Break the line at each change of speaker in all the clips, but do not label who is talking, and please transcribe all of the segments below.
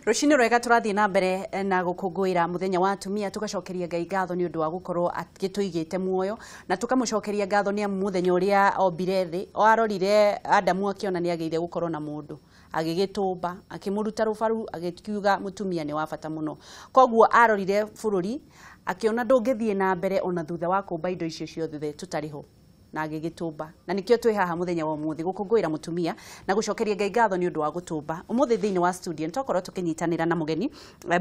Rucini rwega turathie na mbere na gukunguira muthenya wa atumia tugacokeria Ngai ngatho ni undu wa gukorwo agituigite muoyo na tukamucokeria ngatho ni muthenya uria ombire thi o arorire Adamu akiona ni ageire gukorwo na mundu agigitumba akimuruta rubaru agikiuga mutumia ni wa bata muno koguo arorire bururi akiona ndungithie na mbere ona thutha wa kumba indo icio ciothe tutariho na agigitumba na nikio twi haha muthenya wa umuthi gukunguira mutumia na gucokeria Ngai ngatho ni undu wa gutumba umuthi thiini wa studio ntokorwo tukinyitanira na mugeni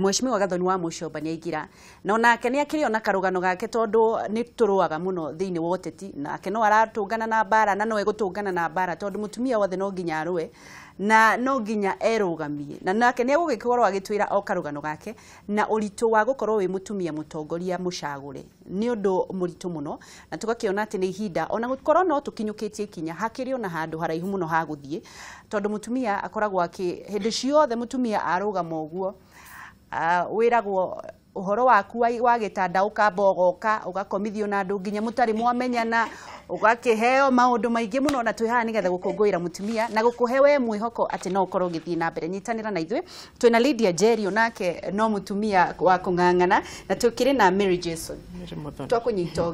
mheshimiwa Gathoni wa Mucomba ni aigira na onake ni akiri ona karugano gake tondu ni turuaga muno thiini wa uteti na no aratungana na bara na no egutungana na bara tondu mutumia wothe no nginya arue na no nginya erugamie na nake ni egugikorwo agitwira o karugano gake na uritu wa gukorwo wi mutumia mutongoria mucagure ni undu muritu muno na tugakiona ati ni ihinda ona gukorwo no tukinyukitie ikinya hakiri ona handu haraihu muno ha guthie tondu mutumia akoragwo hindi ciothe mutumia arugama uguo wiragwo uhoro waku wa gitanda ukamba ugoka ugakomithio na andu nginya mutari mwamenyana ugakiheo maundu maingi muno na twihaha nigetha gukunguira mutumia na gukuhewe mwihoko ati no ukorwo githii na mbere nyitanira na ithwe twina Lydia Jerry onake no mutumia wa kungangana na tukiri na Mary Jason twakunyita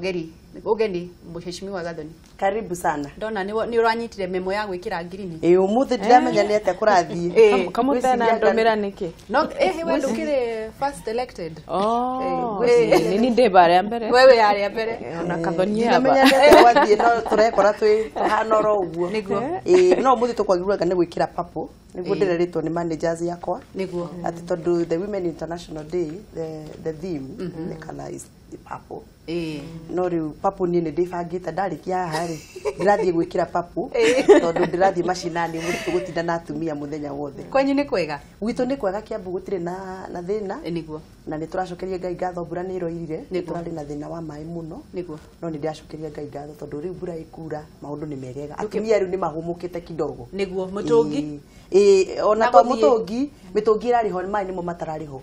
ugeni mheshimiwa Gathoni
karibu sana
ndona ni uranyitire memo ya gwikira ngirini
umuthi ndiramenya ni ate kurathie
kamutana ndomera niki
no we ndukire first elected
ni ndebare ya mbere
wewe yari ya mbere
ona Gathoni
ndamenya wathie no turekora twi hanoro uguo
niguo
no umuthi tukwagirwa ngane gwikira papo niguo ndireritwo ni managers yakwa
niguo
ati tondu the Women International Day the theme ni kana is papo no riu papo ni ndibangite ndarikia hari ndirathie gwikira papo tondu ndirathie macinani muri tugutinda na atumia muthenya wothe
kwanyu ni kwega
gwitu ni kwega Kiambu gutire na thina
niguo
na ni turacokeria Ngai ngatho mbura ni iroirire ni turari na thina wa mai muno
niguo
no ni ndiacokeria Ngai ngatho tondu riu mbura ikura maundu ni megega atumia riu ni mahumukite kidogo
niguo mutungi
ona to mutungi mitungi irari ho mai ni mo matarari ho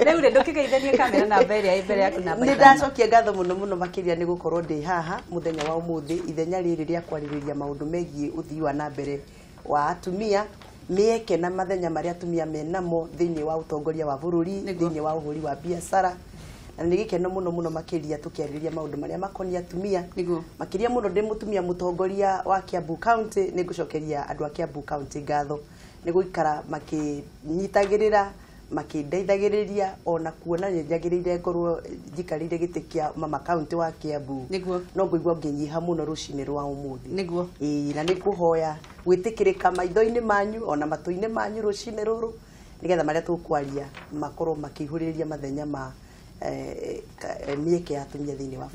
Leo ndukigeithania kamera na mbere yaku na
ni ndacokia ngatho muno makiria ni gukorwo ndi haha muthenya wa umuthi ithenya riri ria kwaririria maundu megie uthii wa na mbere wa atumia mieke na mathenya maria atumia menamo thiini wa utongoria wa bururi thiini wa uhuri wa biashara na ni gikeno muno makiria tukiaririria maundu maria makonia atumia makiria muno ndi mutumia mutongoria wa Kiambu County ni gucokeria andu a Kiambu County ngatho ni guikara makinyitagirira makindeithagiriria ona kuona njagirire ngorwo njikarire giti kia mama county wa Kiambu no ngũigua nginyiha muno rucini rwa umuthi
niguo
na nikuhoya gwitikirika maitho-ini manyu ona matu-ini manyu rucini ruru nigetha maria tukwaria makorwo makihuriria mathenya ma mieke ya atumia thiini wa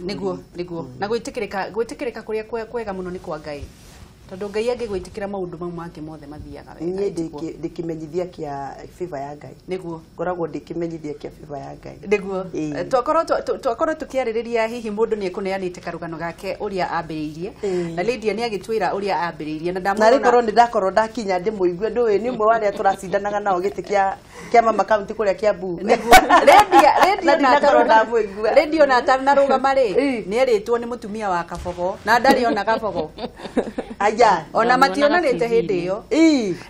niguo na gwitikirika kuria kwega muno ni kwa Ngai tondu Ngai angigwitikira maundu mau mangi mothe mathiaga wega
nie ndikimenyithia kia favor ya Ngai
niguo
ngoragwo ndikimenyithia kia favor ya Ngai
niguo twakorwo tukiaririria hihi mundu ni ekuneanite karugano gake uria ambiriirie na Lydia ni agitwira uria ambiriirie na
ndamona na rikorwo ndakorwo ndakinya ndi muigue ndui ni mwe waria turacindanaga nao giti kia mama county kuria Kiambu
niguo Lydia na atarunarugama ri ni eritwo ni mutumia wa kabogo na ndari ona kabogo
aya
ona mationanite hindi iyo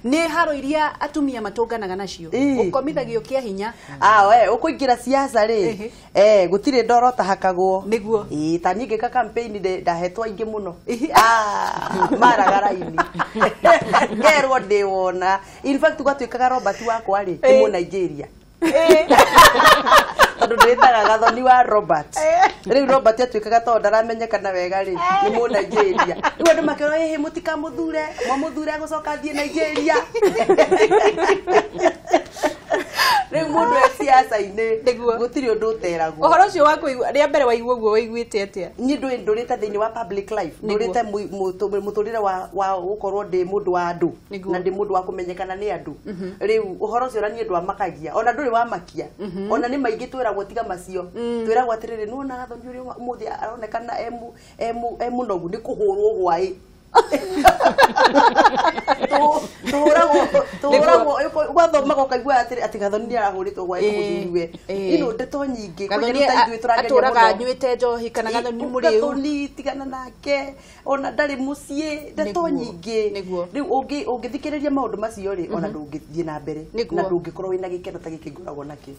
ni haro iria atumia matunganaga nacio ukomithagio kia hinya
we ukuingira siasa ri gutire ndoro tahakagwo
niguo
ta ningika campaign ndahetwa ingi muno maragaraini ngerwo ndi wona in fact gwatuikaga Robert wakwa ri mu Nigeria tondu nditaga Gathoni wa Robert riu Robert atuikaga tondu ndaramenyekana wega ri ni mu Nigeria riu andu makero mutikamuthure mwamuthure agucoka thie Nigeria riu mundu siasa-ini gutiri undu uteragwo
uhoro ucio waku ria mbere waigua guo waiguite atia
ni ndurite thiini wa public life ndurite muturire wa gukorwo ndi mundu wa andu na ndi mundu wa kumenyekana ni andu riu uhoro ucio na ni ndu amakagia ona nduri wa makia ona ni maingi twiragwo tiga macio twiragwo atiriri nuona Gathoni uri muthi aronekana emu nogu ni kuhurwo gwai tuhuragwo gwathoma gokaigua ati gathoni ni arahuritwo gwa imuthiriwe ino ndeto nyingi
gathoni aturaga nywite njohi kana gathoni muri
gathoni tigana nake ona ndari mucie ndeto nyingi riu ungithikiriria maundu macio ri ona ndungithie na mbere na ndungikorwo wina gikeno ta giki ngoragwo naki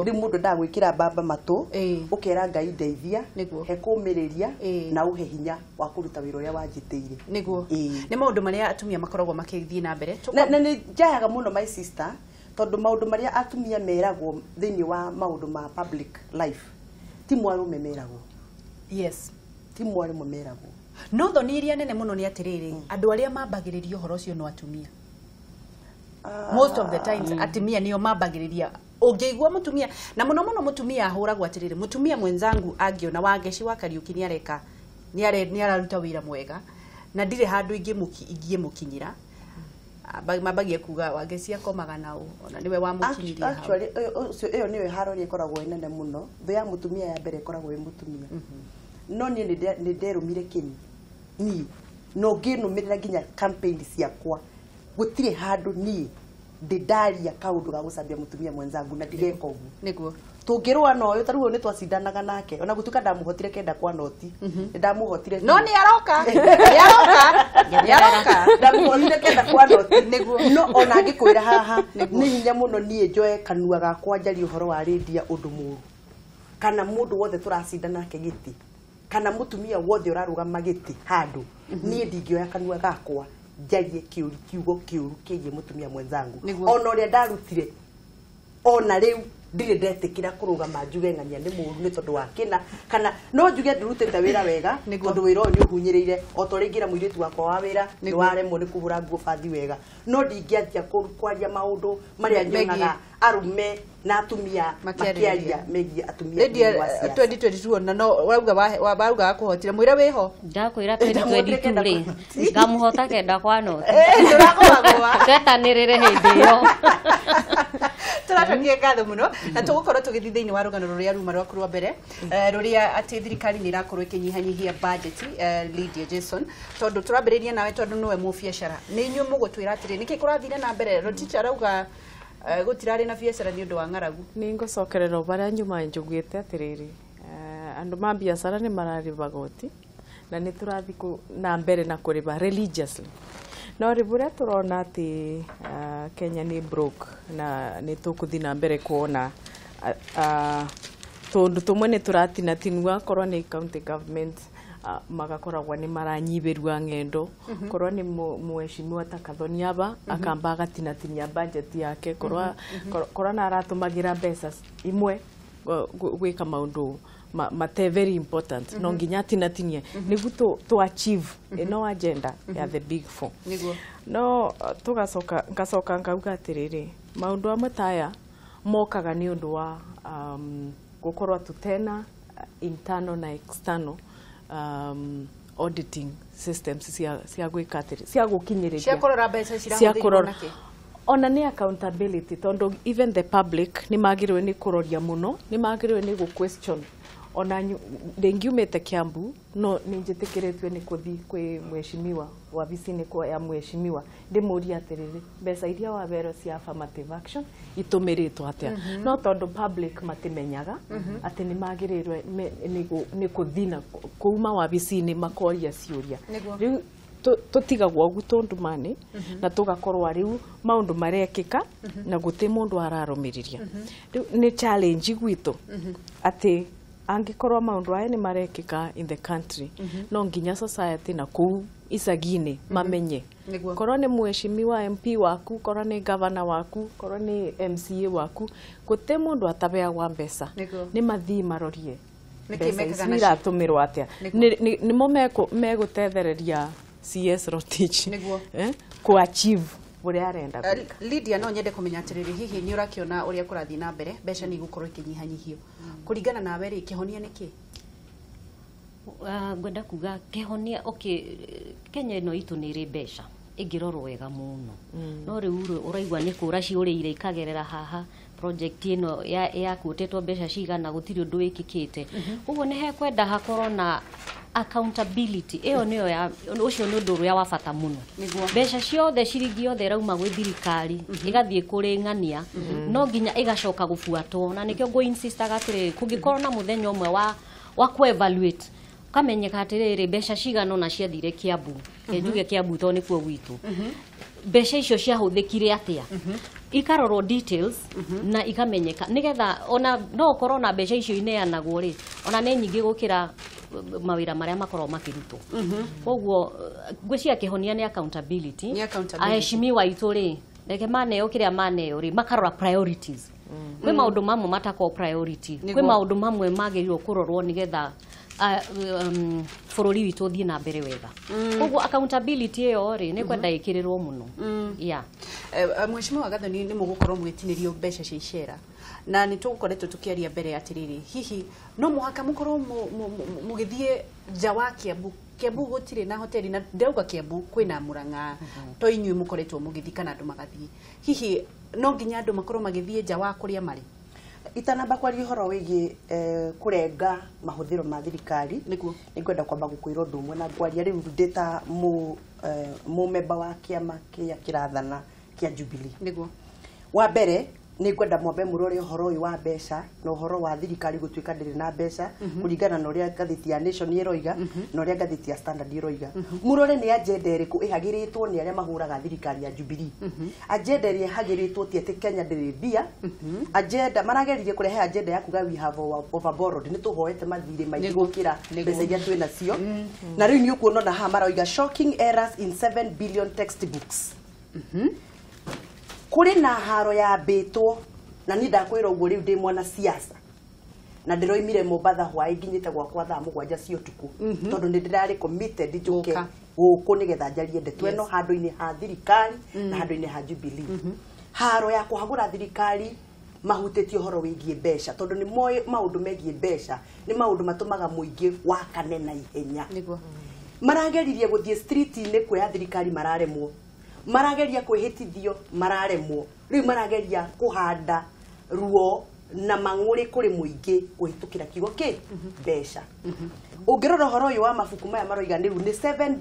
riu mundu ndagwikira mbamba matu ukera Ngai ndeithia he kumiriria na uhe hinya wa kuruta wira uria wanjitiire
niguo ni maundu maria atumia makoragwo makithie na mbere
na ni jayaga muno my sister tondu maundu maria atumia meragwo thiini wa maundu ma public life ti mwarume meragwo
yes
ti mwarume meragwo
no thoni iria nene muno ni atiriri andu aria mambagiriria uhoro ucio no atumia most of the times atumia nio mambagiriria ungeigua mutumia na muno muno mutumia ahuragwo atiriri mutumia mwenzangu angiona wangeci wa Kariuki ni areka ni araruta wira mwega na ndire handu ingie mukinyira mabagie kuga wangeci akomaga nao ona niwe wa mukinyiria
actually iyo niwe harori ikoragwo inene muno thu ya mutumia ya mbere ikoragwo mutumia no ni nderumire kini ni no nginumirira nginya campaign ciakwa gutire handu ni ndidaria kaundu ga gucambia mutumia mwenzangu na ndigeka ugu
niguo
tungirwa no yo taruo ni twacindanaga nake ona gutuka ndamuhotire kenda kwa noti ndamuhotire
no ni aroka
ndamuhotire kenda kwa noti niguo no ona angikwira haha ni hinya muno nie njoe kanua gakwa njari uhoro wa radio undu muru kana mundu wothe turacindana nake giti kana mutumia wothe urarugama giti handu nie ndingioya kanua gakwa njarie kiugo kiuru kigie mutumia mwenzangu ona uria ndarutire ona riu ndire ndetikira kurugama njuge ng'ania ni muru ni tondu wa kina kana no njuge ndurutite wira wega tondu wira uyu ni uhunyirire o to ringira muiritu wakwa wa wira ni waremwo ni kuhura nguo bathi wega no ndingiatia kwaria maundu maria nyonaga arume na atumia makiaria megie atumia
2022 ona no wauga kuhotire mwira wiho
ndakwira 2022 ri ngamuhota kenda kwa no
turakoragwa
twetanirire hindi yo
turacokia ngatho muno na tugukorwo tugithi thiini wa rugano ruria ruma rwaku rwa mbere ruria ati thirikari ni irakorwo ikinyihanyihia budget Lydia Jason tondu turambiriria nawe tondu niwe mubiacara ni inyu mugutwira atiri niki kurathire na mbere roticha rauga gutirari na biacara ni undu wa ngaragu
ni ngocokerera baria nyuma njugite atiriri andu ma biacara ni marari bagoti na ni turathi na mbere na kuriba religiously no ribura turona ati Kenya ni broke na ni tukuthi na mbere kuona tondu tumwe ni turatina tinwa korwo ni county government magakoragwa ni maranyiberua ngendo korwo ni muheshimiwa ta Kathoni aba akamba agatinatinia budget yake korwo na aratumagira mbeca imwe gwika maundu mate very important no nginya tinatinie niguo to achieve no agenda ya the big four no ngacoka ngauga atiriri maundu amataya mokaga ni undu wa gukorwa tutena internal na external auditing systems cia gwika atiri cia gukinyiriria
cia kurora mbeca cirahũthĩrwo nake
ona ni accountability tondu even the public ni magirwe ni kuroria muno ni magirwe ni question ona ndengiumete Kiambu no ninjitikiretwe ni kuthi kwi mheshimiwa wa vicini kwa ya mheshimiwa ndimuria atiriri mbeca iria wa bero cia affirmative action itumiritwo atia no tondu public matimenyaga ati ni magirirwe ni kuthina kuuma wa vicini makoria ciuria riu tutigagwo ugu tondu mani na tugakorwa riu maundu marekika na guti mundu ararumiriria riu ni challenge gwitu ati angikorwa maundu aya ni marekika in the country no nginya society na ku isagine mamenye korwo ni mheshimiwa MP waku korwo ni governor waku korwo ni MCA waku guti mundu atabeagwa mbeca ni mathii marorie mbeca tumirwa atia ni mo megutethereria CS Rotich ku achieve buria arenda
Lydia no nyende kumenya atiriri hihi ni urakiona uria kurathi na mbere mbeca ni gukorwo ikinyihanyihio kuringana nawe ri kihonia niki
ngwenda kuga kihonia Kenya no itu ni ri mbeca ingirorwo wega muno no riu uraigwa ni kura ciurire ikagerera haha project ino ya kutetwo mbeca cigana gutiri undu wikikite uguo ni he kwenda hakorwo na accountability iyo niyo ya ucio ni undu uria wa bata muno mbeca ciothe ciringi yothe rauma gwi thirikari igathie kuri ng'ania no nginya igacoka gubuatwo na nikio go insist agatire kungikorwo na muthenya umwe wa ku evaluate kamenyeka atiriri mbeca cigano na ciathire Kiambu njuge Kiambu to ni kuo gwitu mbeca icio ciahuthikire atia ikarorwo details na ikamenyeka nigetha ona no korwo na mbeca icio ineanagwo ri ona ne nyingi gukira mawira maria makorwo makirutwo koguo ngwiciria kihonia ni accountability aheshimiwa ituri reke maneo kiria maneo ri makarora priorities kwi maundu mamwe matako priority kwi maundu mamwe magirirwo kurorwo nigetha bururi witu thii na mbere wega koguo accountability iyo ri ni kwenda ikirirwo muno
Mheshimiwa Gathoni ni mugukorwo mwitinirio mbeca cia icera na ni tugukoretwo tukiaria mbere atiriri hihi no muhaka mukorwo mugithie nja wa Kiambu gutire na hoteli na ndeuga Kiambu kwina Murang'a to inyui mukoretwo mugithi kana andu magathie hihi no nginya andu makorwo magithie nja wa kuria mari
itanamba kwaria horo wigi kurenga mahuthiro ma thirikari niguo ngwenda kwamba gukwira undu umwe na kwaria riu ndeta mu member wa kiama kia kirathana kia Jubilee
niguo
wa mbere ni ngwenda mwambe murore horo uyu wa mbeca no horo wa thirikari gutuika ndiri na mbeca kuringana na uria gathiti ya Nation iroiga na uria gathiti ya Standard iroiga murore ni agenda iriku ihagiritwo ni aria mahuraga thirikari ya Jubilee agenda iri hagiritwo ti ati Kenya ndiri bia agenda marageririe kurehe agenda ya kuga we have overborrowed ni tuhoete mathire maingi gukira mbeca iria twina cio na riu ni ukuona na ha maroiga shocking errors in 7 billion textbooks kuri na haro ya betwo na ni ndakwira uguo riu ndi mwana siasa na ndiroimire Mombatha hwai nginyite gwakwa thaa 7 cia utuku tondu ni ndirari committed njuke guku nigetha njarie ndeto eno handu-ini ha thirikari na handu-ini ha Jubilee haro ya kuhagura thirikari mahutitio horo wigie mbeca tondu ni maundu megie mbeca ni maundu matumaga muingi wakane na ihenya marageririe guthie street-ini kwa thirikari mararemwo marageria kwihitithio mararemwo riu marageria kuhanda ruo na mang'uri kuri muingi kuhitukira kigo ki mbeca ungirora horo uyu wa mabuku maya maroiga ni 7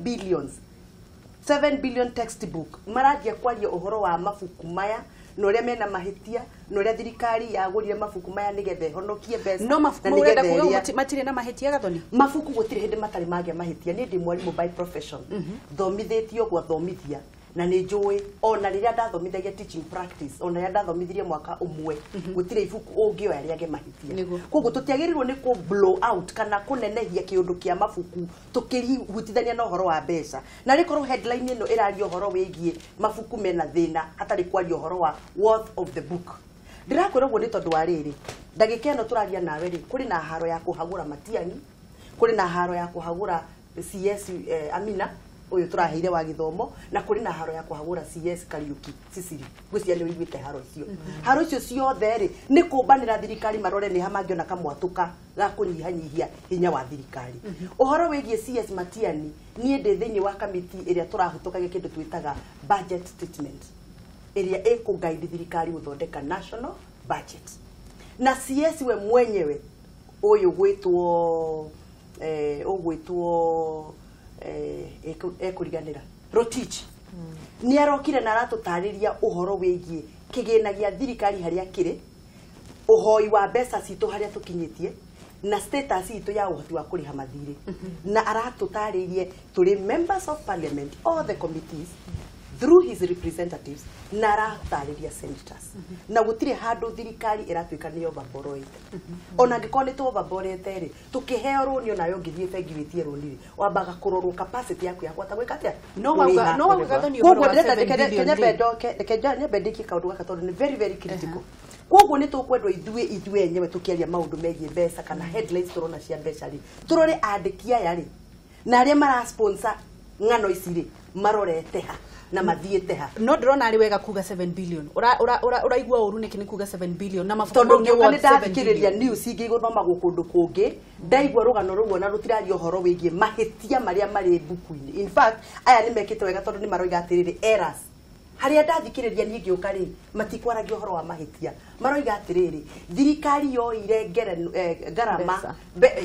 billion textbook maradia kwaria uhoro wa mabuku maya no ria mena mahitia no ria thirikari yagurire mabuku maya nigethe honokie mbeca
no mabuku urenda kuga matire na mahitia Gathoni
mabuku gutire hindi matari mage mahitia ni ndi mwarimu by profession thomithitio gwa thomithia na ni njui ona riria ndathomithagia teaching practice ona riria ndathomithirie mwaka umwe gutire ibuku ungioya riage mahitia koguo tutiagirirwo ni ku blow out kana kunenehia kiundu kia mabuku tukirihutithania na uhoro wa mbeca na rikorwo headline ino iraria uhoro wigie mabuku mena thina hatari kwaria uhoro wa worth of the book ndirakwira uguo ni tondu wa riri ndagika ino turaria nawe ri kuri na haro ya kuhagura Matiang'i kuri na haro ya kuhagura CS Amina uyu turaheire wa githomo na kuri na haro ya kuhagura CS Kariuki Sisiri gwiciria ni wiguite haro icio ciothe ri ni kumbanira thirikari marore ni hamangiona kamwatuka ga kunyihanyihia hinya wa thirikari uhoro wigie CS Matiang'i ni ndi thiini wa kamiti iria turahutukagia kindu twitaga budget statement iria ikuguide thirikari guthondeka national budget na CS we mwenyewe uyu gwitwo ekuriganira Rotich ni arokire na aratutariria uhoro wigie kigina gia thirikari haria kiri uhoi wa mbeca citu haria tukinyitie na status itu ya uhoti wa kuriha mathiri na aratutaririe turi members of parliament all the committees through his representatives na aratariria senators na gutire handu thirikari iratuika ni overborrowed ona ngikoni tu overborrowed ri tukiheo runio nayo ngithie bengi witie runiri wambaga kurorwo capacity yaku ya kwata gwika atia
no Gathoni uhoro wa 7 billion
nyebendiki kaundu gaka tondu ni very critical koguo ni tukwendwo ithue enyewe tukiaria maundu megie mbeca kana headlines turona cia mbeca ri turore andiki aya ri na aria mara sponsor ng'ano ici ri marorete ha na mathiete ha
no ndrona ari wega kuga 7 billion uraigua uru niki ni kuga 7 billion na mafuta
tondu ngioka ni ndathikiriria news ingi guthoma gukundu kungi ndaigua rugano ruo na rutirario horo wigie mahitia maria mari buku-ini in fact aya ni mekite wega tondu ni maroiga atiriri errors haria ndathikiriria ni ngioka ri matikwaragia uhoro wa mahitia maroiga atiriri thirikari yoire ngarama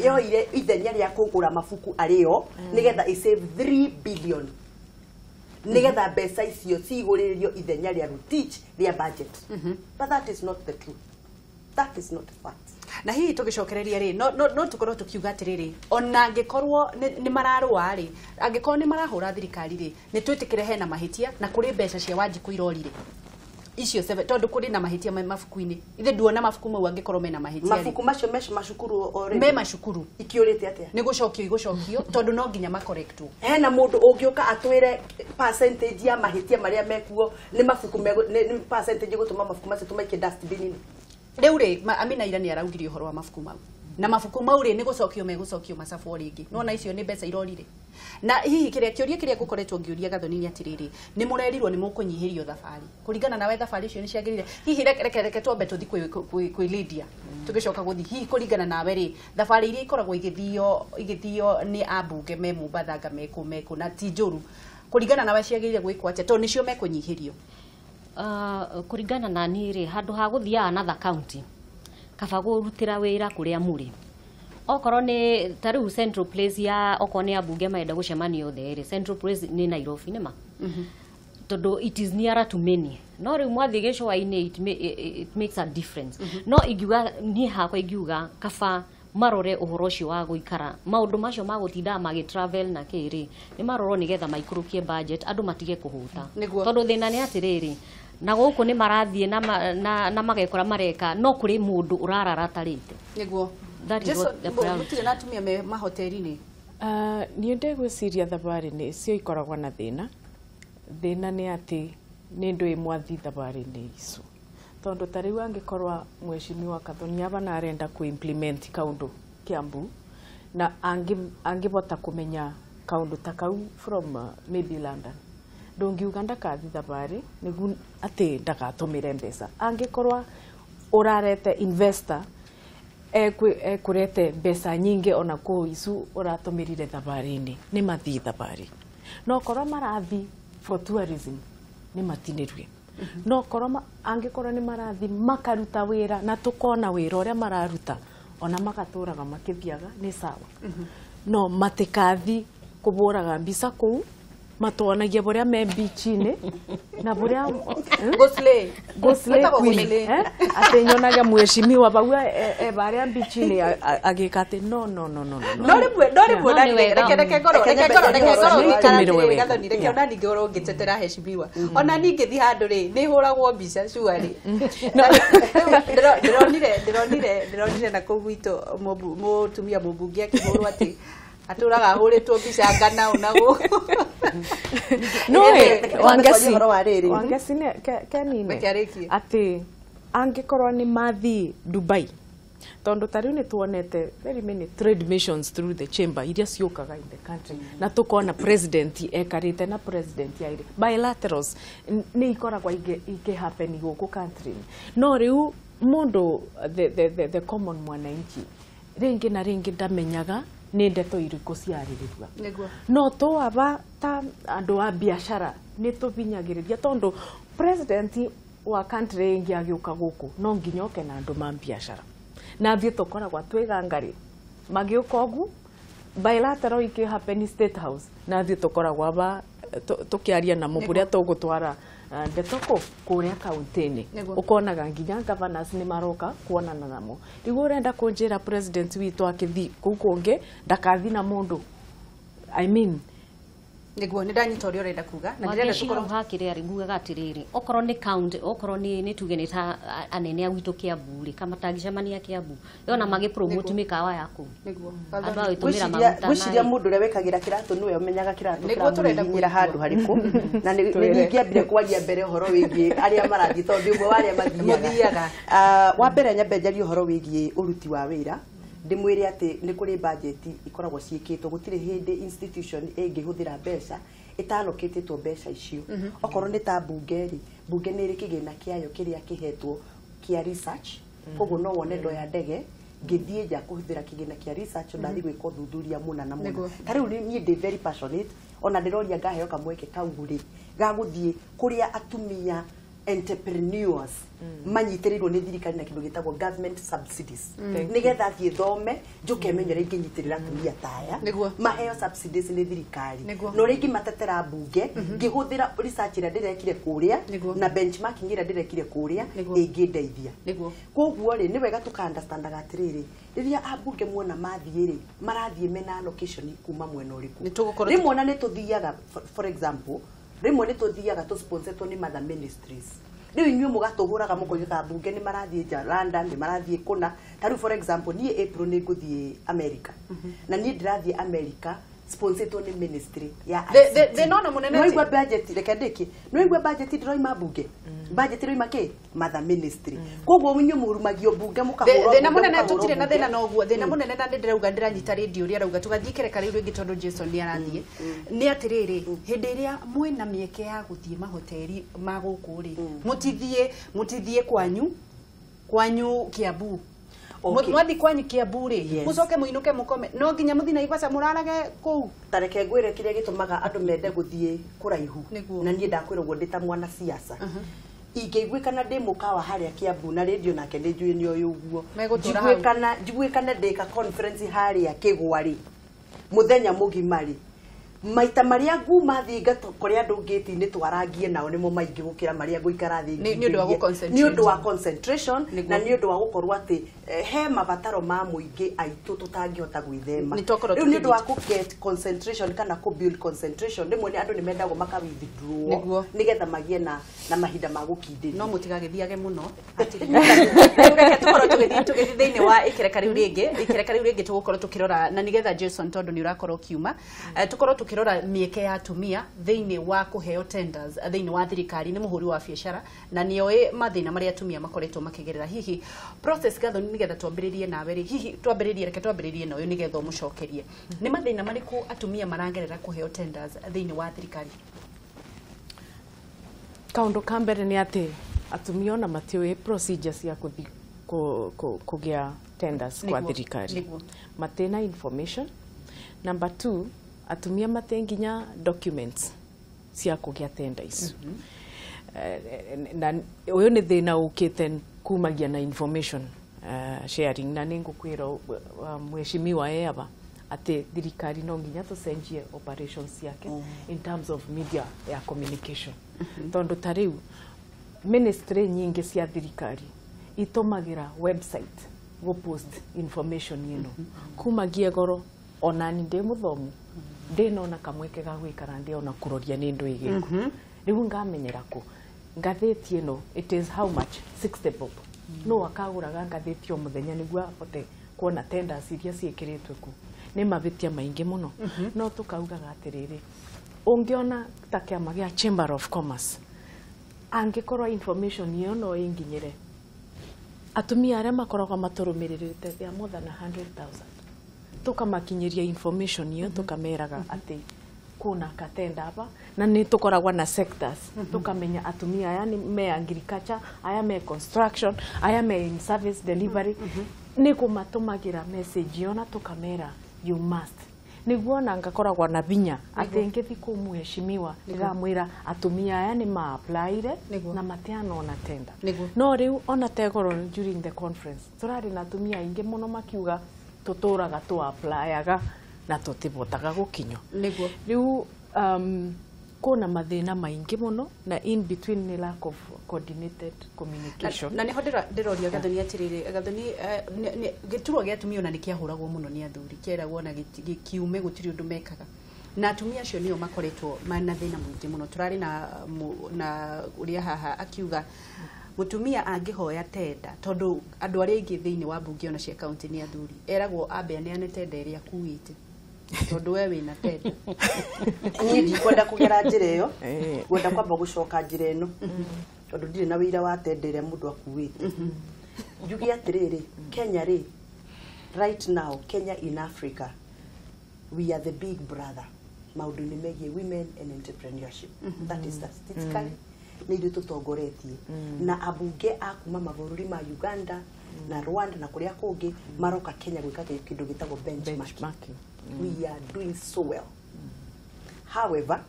yoire ithenya ria kugura mabuku ario nigetha save 3 billion nigetha mbeca icio ciguririo ithenya ria teach ria budget but that is not the truth. That is not fact.
Na hihi tugicokereria ri no tukorwo tukiuga atiriri ona angikorwo ni mararua ri angikorwo ni marahura thirikari ri ni twitikire hena mahitia na kuri mbeca cia Wanjiku irorire icio tondu kuri na mahitia mabuku-ini ithe nduona mabuku mau angikorwo mena mahitia
mabuku macio macukuru already
me macukuru
ikiurite atia
ni gucokio tondu no nginya ma correctwo
hena mundu ungiuka atwire percentage ya mahitia maria mekuo ni mabuku ni percentage gutuma mabuku macio tumaike dustbin
riu ri Amina ira ni araugirie uhoro wa mabuku mau na mabuku mau ri ni gucokio megũcokio macabu ringi nona icio ni mbeca irorire na hihi kiuria kiria gukoretwo ngiuria gathoni atiriri ni murerirwo ni mukunyihirio thabari kuringana nawe thabari icio ni ciagirire hihi reke twambe tuthi kwi Lydia tugicoka guthi hihi kuringana nawe ri thabari iria ikoragwo igithio ni ambunge me Mumbatha meku na ti njuru kuringana nawe ciagirire gwikwo atia to nicio mekunyihirio
kuringana na niri handu ha guthia another county kaba gurutira wira kuria muri okorwo ni tariu central place ya okorwo ni abunge maenda gucemania yothe ri central place ni Nairobi nima todo it is nearer to many no ri mwathi gicwa-ini it makes a difference no ingiuga ni hakwa ingiuga kaba marore uhoro cio wa guikara maundu macio magutinda travel na kiri ni maroro nigetha maikurukie budget andu matige kuhuta tondu thina ni atiriri na guku ni marathie na magekora mareka no kuri mundu urarara tarite
niguo Muthi na atumia me mahoteri-ini
ni ndigwiciria thabari-ini cio ikoragwo na thina ni ati ni ndu imwathi thabari-ini icio tondu tariu angikorwa mweshimiwa Gathoni abana arenda ku implement kaundu Kiambu na angibota kumenya kaundu takau from maybe London ndungiuga ndakathi thabari nigu ati ndagatumire mbeca angikorwa urarete investor kurete mbeca nyingi ona ku isu uratumirire thabari-ini ni mathi thabari no korwa marathi for tourism ni matinirwe no koroma angikorwo ni marathi makaruta wira na tukona wira uria mararuta ona magaturaga makithiaga ni sawa no matikathi kuburaga mbica kuu matonagia buria me beach-ini na buria gosle ati nyonaga mweshimiwa bagua baria beach-ini agikate no
rimwe reke ngoro Gathoni ona ningi oro ngitetera heshimiwa ona ningi thi handu ri ni huragwo mbica cua ri ndironire na kuu gwitu mutumia mubunge akihurwo ati aturaga huritwo mbica ngana unagu
no wangeci ne kenine ati angikorwo ni mathi Dubai tondu tariu ni tuonete very many trade missions through the chamber iria ciukaga in the country na tukona president ekarite na president yaire bilaterals ni ikoragwa ike happen guku country no riu mundu the common mwananchi ringi na ringi ndamenyaga ni ndeto iriku ciaririwa no to aba ta andu a biashara ni tubinyagiriria tondu president wa country ingi agiuka guku no nginyoke na andu ma biashara na thie tukoragwa twigangari magiuka ogu bilateral iki happen state house na thie tukoragwa ba tukiaria na muburia tugutwara ndetoko kuria kaunti-ini ukonaga nginya governors ni maroka kuonana namo rigu urenda kunjira president witu akithi kukungi ndakathi na mundu I mean
niguo ni ndanyita uria urenda kuga na ndirenda tukorwo
hakire ari ngugaga atiriri okorwo ni county okorwo ni tuge ni ta anene agwitu Kiambu ri kama tangicemania Kiambu yona magi promote mikawa yaku
niguo
andu agitumira maguta
gwiciria mundu uria wikagira kiratu niwe umenyaga kiratu niguo turenda kunyira handu hariku na ningiambire kwaria mbere uhoro wigie aria marathi tondu umwe waria mathiaga wa mbere nyambe njaria uhoro wigie uruti wa wira ndimwire ati ni kuri budget ikoragwo ciikitwo gutire hindi institution ingihuthira mbeca italoketitwo mbeca icio okorwo ni ta bunge ni iri kigina kiayo kiria kihetwo kia research koguo no wone ndo ya ndege ngithie ja kuhithira kigina kia research ndathi gwika thuthuria muna na muna tariu ni ndi very passionate ona ndiroria ngaheo kamweke kauguri gaguthie kuria atumia entrepreneurs manyitirirwo ni thirikari na kindu gitagwo government subsidies nigetha thie thome njuke menyere inginyitirira atumia taya maheo subsidies ni thirikari no ringi matetera bunge ngihuthira research ira ndirekire kuria na benchmarking ira ndirekire kuria ingindeithia koguo ri ni wega tuka understand atiriri riria abunge muona mathie marathie mena allocation kuma mwena uriku rimwe ni tuthiaga for example rimwe ni tuthiaga tu sponsoretwo ni mother ministries riu inyu mugatuguraga mukoiga bunge ni marathie ja London ni marathie kuna taru for example ni April ni nguthie America na ni ndirathie America sponsoretwo ni ministry ya
the nona munene
no igwa budget rekandiki no igwa budget ndiroima bunge budget roima ke mother ministry koguo inyu murumagio bunge mukahura
thina munene tutire na thina no guo thina munene na ndirauga ndiranyita radio ria rauga tugathikire kare riu ngitondo Jason ni arathie ni atiriri hindi iria mwina mieke ya guthie mahoteli magukuri mutithie kwanyu Kiambu mwathi kwanyu Kiambu ri mucoke muinuke mukome no nginya muthina Naivasha murarage ku
tareke ngwire kiria gitumaga andu mende guthie kuraihu na nie ndakwirwo ndita mwana siasa ingĩiguĩkana ndĩ mũkawa harĩa Kiambu na radio nake nĩ njũĩ nĩ ũyũ ũguo njiguĩkana ndĩka conference harĩa Kĩgwa-rĩ mũthenya mũgima rĩ maita maria nguma thinga kuri andu ngiti-inĩ twarangie nao nimo maingi gukira maria nguikara thi ni undu wa concentration na ni undu wa gukorwo ati he mabataro ma muingi aitu tutangihota gwithema riu ni undu wa ku get concentration kana ku build concentration rimwe ni andu ni mendagwo maka withdraw nigetha magie na mahinda ma gukindiri
no mutigagithiage muno ati reke tukorwo tugithi thiini wa ikereka riu ringi tugukorwo tukirora na nigetha Jason tondu ni urakorwo kiuma tukorwo tukirora mieke ya atumia thiini wa kuheo tenders thiini wa thirikari ni muhuri wa biashara na nioi mathina maria atumia makoretwo makigerera hihi process gatho nigetha twambiririe nawe hihi twambiririe na uyu nigetha umucokerie ni mathina mariku atumia maragerera kuheo tenders thiini wa thirikari
kaundu kambere ni ati atumia na matiwe procedures ya kuthi kugia tenders kwa thirikari matena information. Number 2, atumia matenginya documents cia kugia tenders na uyu ni thina ukite kumagia na information sharing na ningukwira mweshimiwa eba ati thirikari no nginya tucenjie operations yake in terms of media ya communication tondu tariu ministry nyingi cia thirikari itomagira website go post information yino kumagia goro onani ndi muthomu ndinona kamweke ga gwikara ndi ona kuroria ni ndu igiko riu ngamenyera ku ngatheti ino it is how much 60 bob no akaguraga ngatheti o muthenya nigua hote kuona tenders iria ciekiritwe ku ni mabitia maingi muno no tukaugaga atiriri ungiona ta kiama gia Chamber of Commerce angikorwa information iyo no inginyire atumia aria makoragwa maturumiririte thia more than 100,000 tukamakinyiria information iyo tukameraga ati kuna katenda hapa na ni tukoragwa na sectors tukamenya atumia aya ni me agriculture aya me construction aya me in service delivery ni kumatumagira message yona tukamera you must niguo na ngakoragwa na binya ati ngithi kumuheshimiwa ndiramwira atumia aya ni ma applyire na matiano na tender no riu ona tegoro during the conference turari na atumia ingi muno makiuga tuturaga tu applyaga na tutibotaga gukinyo riu kuna mathina maingi muno na in between ni lack of coordinated communication
na ni hodera ndiroria gathoni atiriri gathoni giturwa gia atumia na nikiahuragwo muno ni athuri kieragwo na gikiume gutiri undu mekaga na atumia acio nio makoretwo mana thina muingi muno turari na uria haha akiuga mutumia angihoya tenda tondu andu aria ingi thiini wa bunge ona cia county ni athuri eragwo ambe ane tenda iria kuite tondu we wina tenda
ni ndikwenda kugera njira iyo gwenda kwamba gucoka njira ino tondu ndire na wira wa tenda iria mundu akuite njugi atiriri Kenya ri right now Kenya in Africa we are the big brother maundu ni megie women and entrepreneurship that is statistically nĩ ithuĩ tũtongoretie na abunge a kuma mabũrũri ma Uganda na Rwanda na kũrĩa kũngĩ maroka Kenya gwĩka kĩndũ gĩtagwo benchmarking. We are doing so well. However,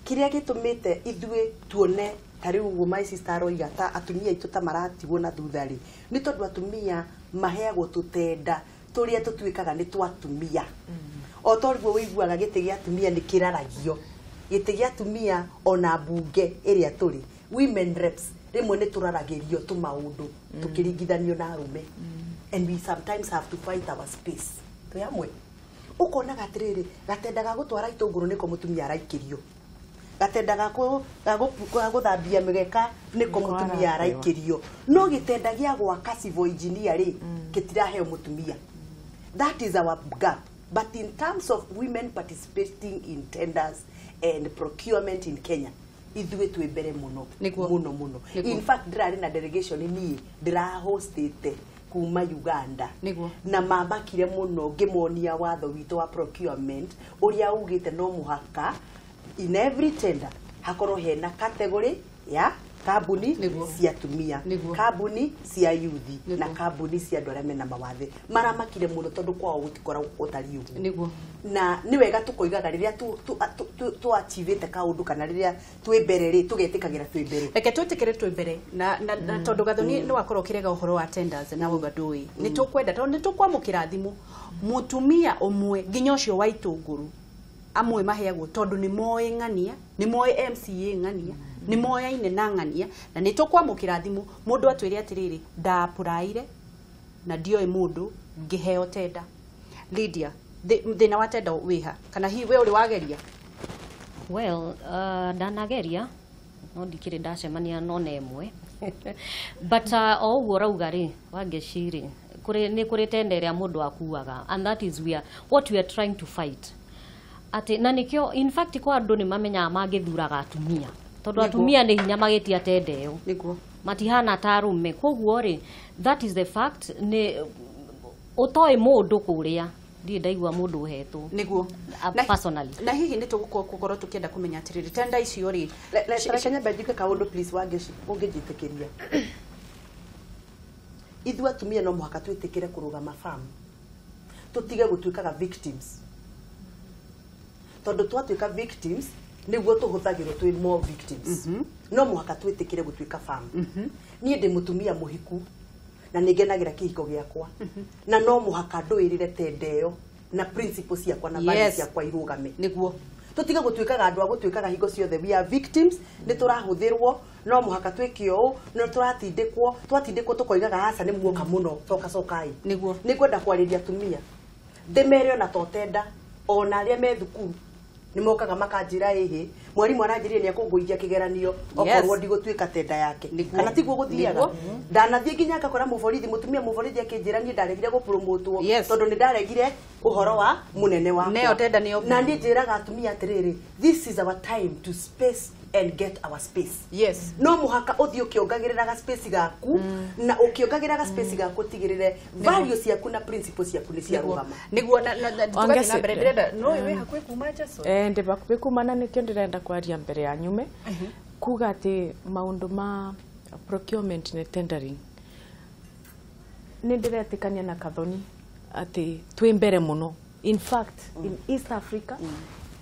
kĩrĩa gĩtũmĩte ithuĩ tuone tari uguo my sister aroiga ta atumia itu ta maratigwo na thutha ri ni tondu atumia maheagwo tutenda turia tutuikaga ni twatumia o toriguo wiguaga gite gia atumia ni kiraragio gite gia atumia ona bunge iria turi women reps rimwe ni turaragirio tu maundu tukiringithanio na arume and we sometimes have to fight our space tuyamwe ukonaga atiriri gatenda ga gutwara itunguru niko mutumia araikirio gatenda ga guthambia migeka niko mutumia araikirio no gitenda gia gwaka civil engineer ri gitiraheo mutumia. That is our gap. But in terms of women participating in tenders and procurement in Kenya, ithuĩ twĩ mbere muno muno. In fact, ndirarĩ na delegation ni ndirahostete kuma Uganda na mamakire muno ngĩmonia watho witũ wa procurement uria ugite no muhaka in every tender hakorwo hena category ya kabuni cia atumia, kabuni cia youth na kabuni cia andũ arĩa mena mawathe maramakire muno tondu kwao gutikora utari uguo na ni wega tukoigaga riria tu achievete kaundu kana riria twi mbere ri tugetikagira twi mbere
reke twitikire twi mbere na tondu gathoni ni wakorwo kirega uhoro wa tenders na uga ndui ni tukwenda tondu ni tukwamukira thimu mutumia umwe nginya ucio wa itunguru amwe maheagwo tondu ni moe ng'ania ni moe MCA ng'ania ni moya ine na ng'ania na ni tukwamukira thimu mundu atwire atiriri ndapuraire na ndioi mundu ngiheo tenda. Lydia, thina wa tenda wiha kana hi we uri wageria?
Well, ndanageria no ndikire ndacemania no nemwe but o uguo rauga ri wangeciri ni kuri tenda iria mundu akuaga and that is what we are trying to fight. Ati na nikio in fact kwa andu ni mamenya magithuraga atumia tondu atumia ni hinya magitia tendeo niguo matihana tarume koguo ri that is the fact ni utoi mundu kuria ndi ndaigua mundu uhetwo
niguo
personally
na hihi ni tugukorwo tukienda kumenya atiriri tenda icio ri
Kenya bajike kaundu please wangeshi ungejitekeria ithu atumia no muhaka twitikire kurugama farm tutige gutuikaga victims tondu twatuika victims niguo tuhuthagirwo twi more victims no muhaka twitikire gutuika farm nie ndi mutumia muhiku na ningenagira kihiko giakwa na no muhaka nduirire tendeo na principles ciakwa na values ciakwa irugame niguo tutiga gutuikaga andu agutwikaga hingo ciothe we are victims ni turahuthirwo no muhaka twikio no twatindikwo tukoigaga hasa ni muoka muno cokai niguo nikwenda kwariria atumia ndemerio na totenda ona aria me thukuru ni mokaga makanjira ehe mwarimu aranjirie ni akunguithia kigeranio okorwo ndigutwika tenda yake kana tiguo guthiaga ndanathie nginya akakora muborithi mutumia muborithi akinjira ni ndaregire gupromotwo tondu ni ndaregire uhoro wa munene wa
neo tenda ni
na ndi njiraga atumia atiriri this is our time to space and get our space no muhaka uthio kiongagirira space gaku na ukiongagirira space gaku tigirire values yaku na principles yaku ni cia rugama
niguo na tugathi na mbere ndirenda no we hakwe kuma Jason
ndi bakwe kuma na nikio ndirenda kwaria mbere ya nyume kuga ati maundu ma procurement na tendering ni ndiretikania na kathoni ati twi mbere muno in fact in East Africa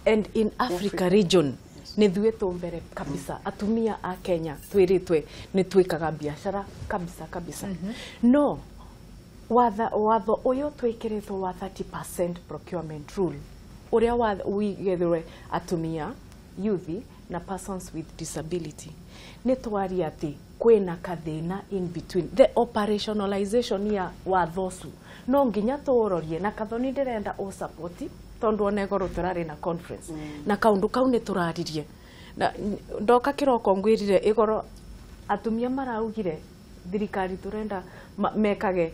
and in Africa region ni thuĩ mbere kabisa atumia a Kenya twiritwe ni twikaga biashara kabisa no watho uyo twikiritwo wa 30% procurement rule uria wigethwe atumia youth na persons with disability ni twari ati kwina kathina in between the operationalization ya wathosu no nginya turorie na kathoni ndirenda o support tondu onegoro turari na conference na kaundu kau ni turaririe na ndoka kiroko ngwirire igoro atumia maraugire thirikari turenda mekage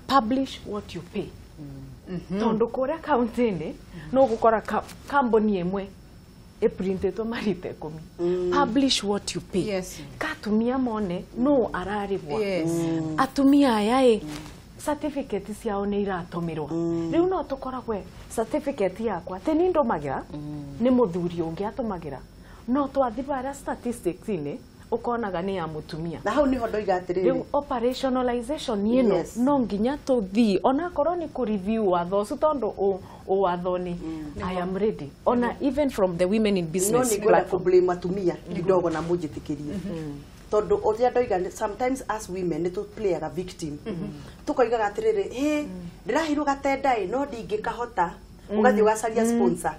publish what you pay tondu kuria county ni no gukora company imwe iprintetwo marite 10 publish what you pay katumia mone no araribwa atumia aya certificate ciao ni iratumirwa riu no tukoragwe certificate yakwa te ni ndomagira ni muthuri ungi atumagira no twathi bara statistics ini ukonaga ni ya mutumia
na hau niho ndoiga atiriri
operationalization yino no nginya tuthi ona korwo ni ku review watho ucio tondu watho ni I am ready ona even from the women in business
no ni goda ku blame atumia kidogo na mujitikirie tondu oria ndoiga sometimes as women ni tu play a victim tukoiga atiriri ndirahirwo gatendai no ndingikahota ugathi ugacaria sponsor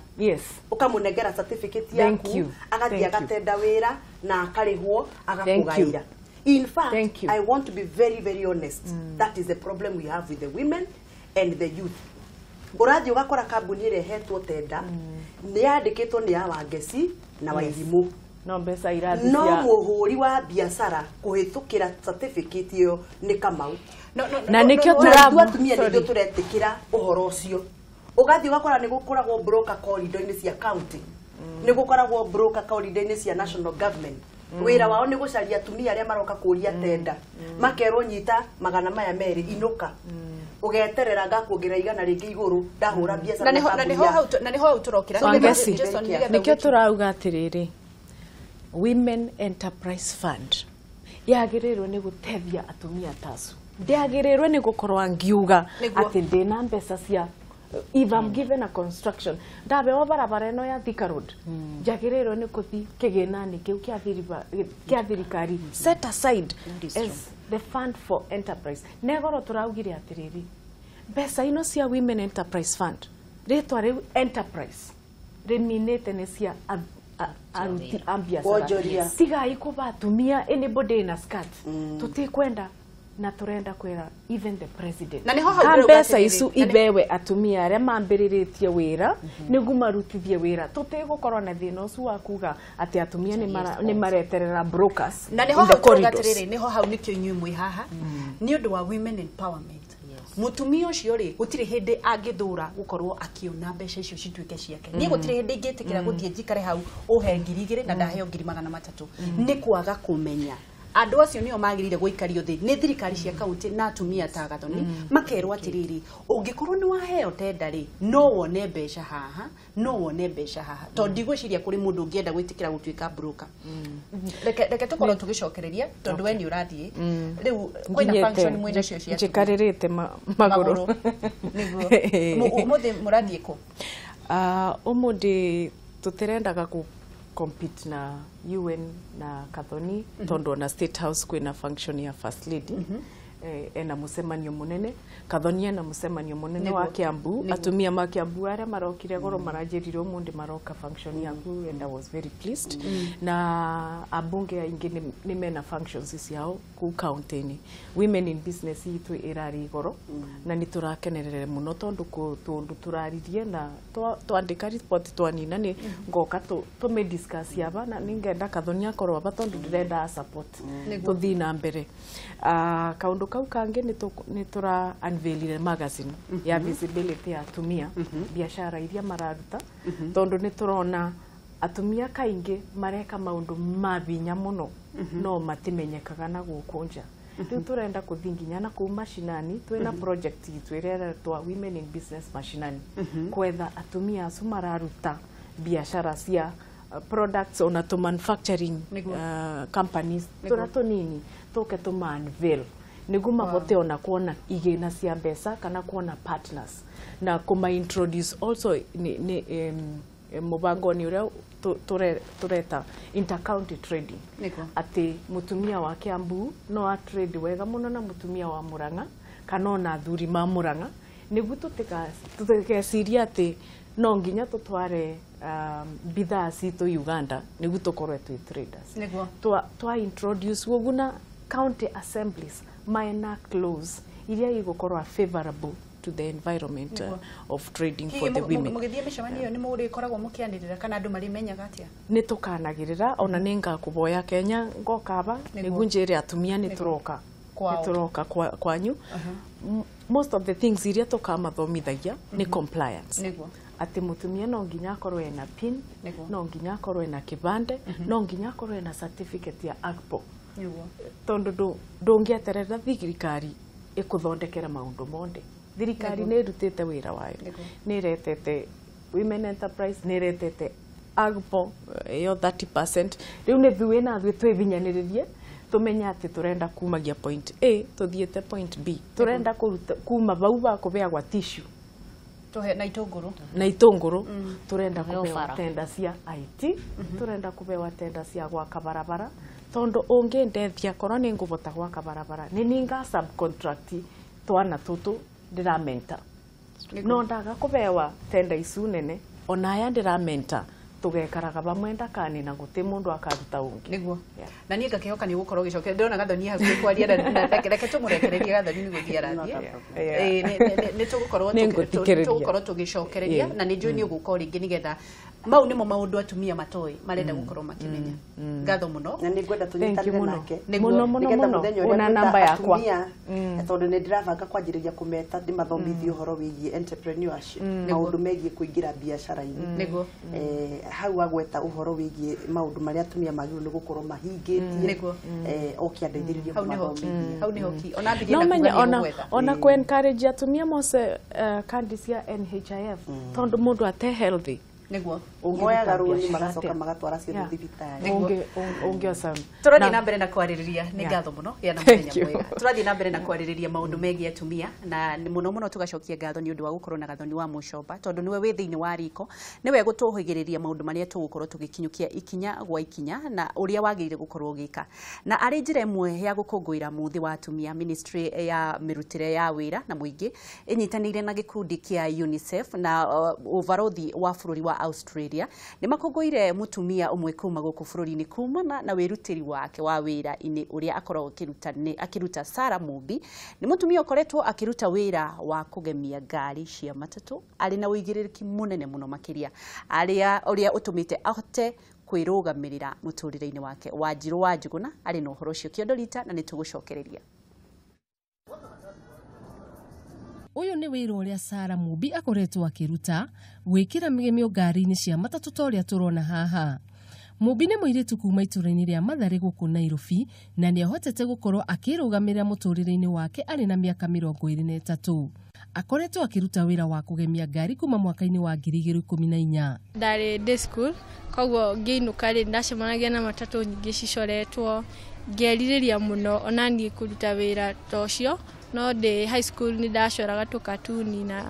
ukamunengera certificate yaku agathi agatenda wira na akarihwo agakugaira. In fact, I want to be very, very honest. That is the problem we have with the women and the youth. Urathi ugakora kambuni irehetwo tenda ni yandikitwo ni ya Wangeci na Wairimu
no mbeca irathi
no muhuri wa biashara kuhitukira certificate iyo ni Kamau
na nikyo turatumia
ndio turetikira uhoro ucio ugathi ugakora ni gukoragwo broker corridor-ini cia county ni gukoragwo broker corridor-ini cia national government wira wao ni gucaria atumia aria maroka kuria tenda makerwo nyita magana maya meri inuka ugeterera ngakuongira igana ringi iguru ndahura biashara
na niho turokira
nikyo turauga atiriri Women Enterprise Fund yagirirwo ni gutethia atumia tacu ndiagirirwo ni gukorwa ngiuga ati ndina mbeca cia if I'm given a construction ndabewa barabara eno ya Thika Road jagirirwo ni kuthi kiginani kiu kia thirikari set aside as the fund for enterprise negoro turaugire atiriri mbeca ino cia Women Enterprise Fund ritwa riu enterprise riminete ni cia aruti ambiacara tigai kuba atumia anybody na skirt tutikwenda na turenda kwera even the president
na niho hau
mbeca icu ibewe atumia aria mambiriritie wira nigu marutithie wira tutigukorwo na thina ucu wa kuga ati atumia ni mareterera brokers
na niho hau tugatiriri niho hau nikyo inyui mwi haha ni undu wa women empowerment mutumia ucio ri gutire hindi angithura gukorwo akiona mbeca icio cituike ciake ni gutire hindi ingitikira guthie njikare hau uhe 2,000 na ndaheo 300 ni kwaga kumenya andu acio nio magirire guikario thi ni thirikari cia kaunti na atumia ta Gathoni makerwo atiriri ungikorwo ni waheo tenda ri no wone mbeca haha no wone mbeca haha to ndigwiciria kuri mundu ungienda gwitikira gutuika broker reke tukorwo tugicokereria tondu we ni urathie riu kwina function mwina cio cia
njikaririte maguru
niguo umuthi murathie ku
umuthi tutirendaga ku compete na UN na Gathoni tondu na State House kwina function ya first lady ena musemanio munene Gathoni ena musemanio munene wa Kiambu atumia ma Kiambu aria marokire goro maranjirire umundi maroka function yangu and I was very pleased na abunge aingi ni mena functions ciao ku county-ini women in business itu irari goro na ni turakenerere muno tondu turaririe na twandika report twanina ni ngoka me discuss yaba na ningenda Gathoni akorwo aba tondu ndirenda support tuthi na mbere kaundu kau kangi ni tura unveil magazine ya visibility ya atumia biashara iria mararuta tondu ni turona atumia kaingi mareka maundu mabinya muno no matimenyekaga na gukunja riu turenda kuthinginya na ku mashinani twina project itwirera twa women in business mashinani kwetha atumia acu mararuta biashara cia products on to manufacturing companies turato nini toke to unveil nigu mabote ona kuona igena cia mbeca kana kuona partners na kuma introduce also ni mubango ni uria tureta intercounty trading ati mutumia wa Kiambu no a trade wega muno na mutumia wa Murang'a kana na thuri ma Murang'a nigu tutikesiria ati no nginya tutware bidhaa cito Uganda nigu tukorwe twi traders twa introduce woguna county assemblies minor clause iria igukorwa favorable to the environment of trading for the women.
Mugithie micemania ni muri koragwo mukianirira kana andu mari menyaga atia?
Ni tukanagirira ona ninga kuboya Kenya ngokaba nigu njire atumia ni turoka kwanyu. Most of the things iria tukamathomithagia ni compliance. Ati mutumia no nginya akorwo ena pin, no nginya akorwo ena kibande, no nginya akorwo ena certificate ya AGPO. Tondu ndungieterera thirikari ikuthondekera maundu monde. Thirikari ni rutite wira wayo. Ni retete women enterprise, ni retete agpo yo 30%. Riu ni thuwe na thwe twithinyaniririe tumenya ati turenda kumagia point A tuthiete point B. Turenda kuruta kuma bau ba kubeagwa tissue.
Tuhe na
itunguru turenda kubewa tenda cia IT, turenda kubewa tenda cia gwaka barabara. Tondo ungindethia korwo ni ngubota gwaka barabara ni ninga subcontract twana tutu ndiramenta. No ndaga kubewa tenda icu nene ona aya ndiramenta tugekaraga bamwe ndakani na guti mundu akaruta ungi
niguo na nie ngakihoka ni gukorwo gicoke ndona gathoni haku kwaria na reke tumurekereria gathoni ni guthia rathie ni tugukorwo tugicokereria na ni njui ni ugukorwo ringi nigetha mau nimo maundu atumia matoi marenda gukorwo makimenya ngatho muno
na ni ngwenda tunyitanire nake
muno una namba yakwa
tondu ni ndiravanga kwanjiriria kumeta ndimathomithie uhoro wigie entrepreneurship maundu megie kuingira biashara-ini
niguo
hau agweta uhoro wigie maundu maria atumia magirwo ni gukorwo mahingitie okiandeithiririe kumathomithia
hau ni hoki ona mbigina
ona ku encourage atumia mose candidates ya NHIF tondu mundu ate healthy
niguo
moyaga rũni magacoka magatwara ciothe thibitari
ungiosa
turathie na mbere na kwaririria ni ngatho muno ya na muthenya mwega turathie na mbere na kwaririria maundu megie atumia na muno tugacokia ngatho ni undu wa gukorwo na gathoni wa mucoba tondu niwe wi thiini wa riko niwe gutuhigiriria maundu maria tugukorwo tugikinyukia ikinya gwa ikinya na uria wagirire gukorwo gika na ari njira imwe ya gukunguira muthi wa atumia ministry ya mirutire ya wira na muingi inyitanire na gikundi kia UNICEF na uvarothi wa bururi wa Australia ni makongoire mutumia umwe kuma guku bururi-ini kumana na wirutiri wake wa wira-ini uria akoragwo akiruta Sarah Mubi ni mutumia ukoretwo akiruta wira wa kugemia ngari cia matatu ari na uigiririki munene muno makiria uria utumite ahote kwirugamirira muturire-ini wake Wanjiru wa Njuguna ari na uhoro ucio kiondorita na nitugucokereria
Uyu ni wira uria Sarah Mubi akoretwo akiruta gwikira migemio ngari-ini cia matatu toria turona haha. Mubi ni muiritu kuma ituraini ria Mathare guku Nairobi na ni ahotete gukorwo akirugamirira muturire-ini wake ari na miaka 23. Akoretwo akiruta wira wa kugemia ngari kuma mwaka-ini wa 2014.
Ndari day school koguo ngiinuka ri ndacemanagia na matatu nyingi cicoretwo ngeririria muno onani kuruta wira tocio no de high school ni ndacoraga tukatuni na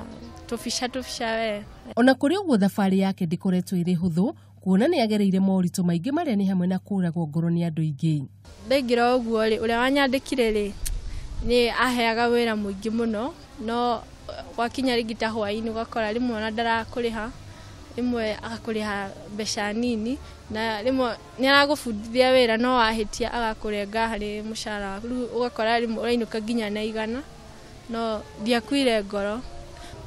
tufica we
ona kuri uguo thabari yake ndikoretwo iri huthu kuona ni agereire moritu maingi maria ni hamwe na kuragwo ngoro ni andu ingi
ndengira uguo ri uria wanyandikire ri ni aheaga wira muingi muno no wakinya rigita hwaini ugakora rimwe ona ndarakuriha rimwe agakuriha mbeca nini na rimwe ni aragufundithia wira no wahitia agakurenga hari mushara waku ugakora rimwe urainuka nginya na igana no ndiakuire ngoro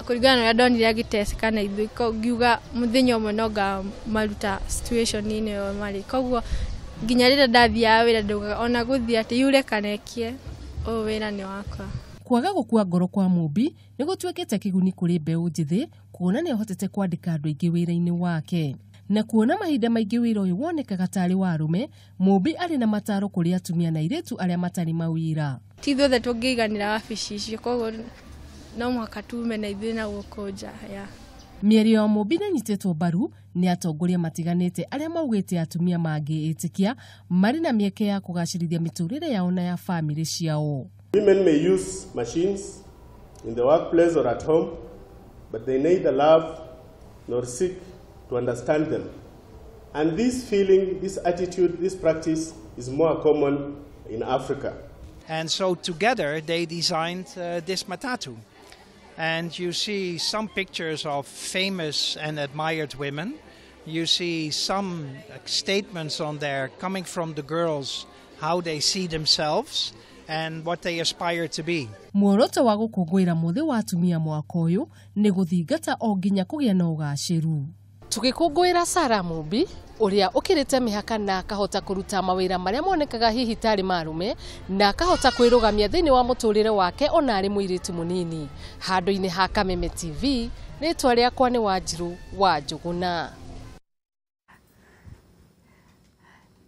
kuringana na ndonire agiteseka na ithuĩ ngiuga muthenya ũmwe no maruta situation ine yo mari koguo nginya rĩrĩa ndathiaga wĩra ndauga ona gũthia atĩ yure kanekie wĩra ni wakwa
kwaga gukua ngoro kwa Mubi ni gutwekete kiguni kuri mbeũ njithi kuona ni ahotete kwandika andu aingi wira-ini wake na kuona mahinda maingi wira uyu wonekaga tari wa arume Mubi ari na mataro kuri atumia na iretu aria matari mawira
ti ithuothe tũngĩiganĩra wabici icio koguo no mwaka tume na ithuĩ na gukonja ya
mĩario ya Mubi nĩ nyitĩtwo mbaru ni atongoria matiganĩte aria maugĩte atumia mangĩĩtĩkia mari na mĩeke ya kũgacĩrithia mĩtũrĩre yao na ya family ciao.
Women may use machines in the workplace or at home, but they neither love nor seek to understand them. And this feeling, this attitude, this practice is more common in Africa.
And so together they designed this matatu. And you see some pictures of famous and admired women. You see some statements on there coming from the girls, how they see themselves and what they aspire to be.
Muoroto wa gũkũngũĩra muthi wa atumia mwaka ũyũ nĩ gũthingata o nginya kũgĩa na ũgacĩru. Tũgĩkũngũĩra Sarah Mubi uria ukirite mihaka na akahota kuruta mawira maria monekaga hihi tari marume na akahota kwirugamia thiini wa muturire wake ona ari muiritu munini. Handu-ini ha Kameme TV ritwa riakwa ni Wanjiru wa Njuguna.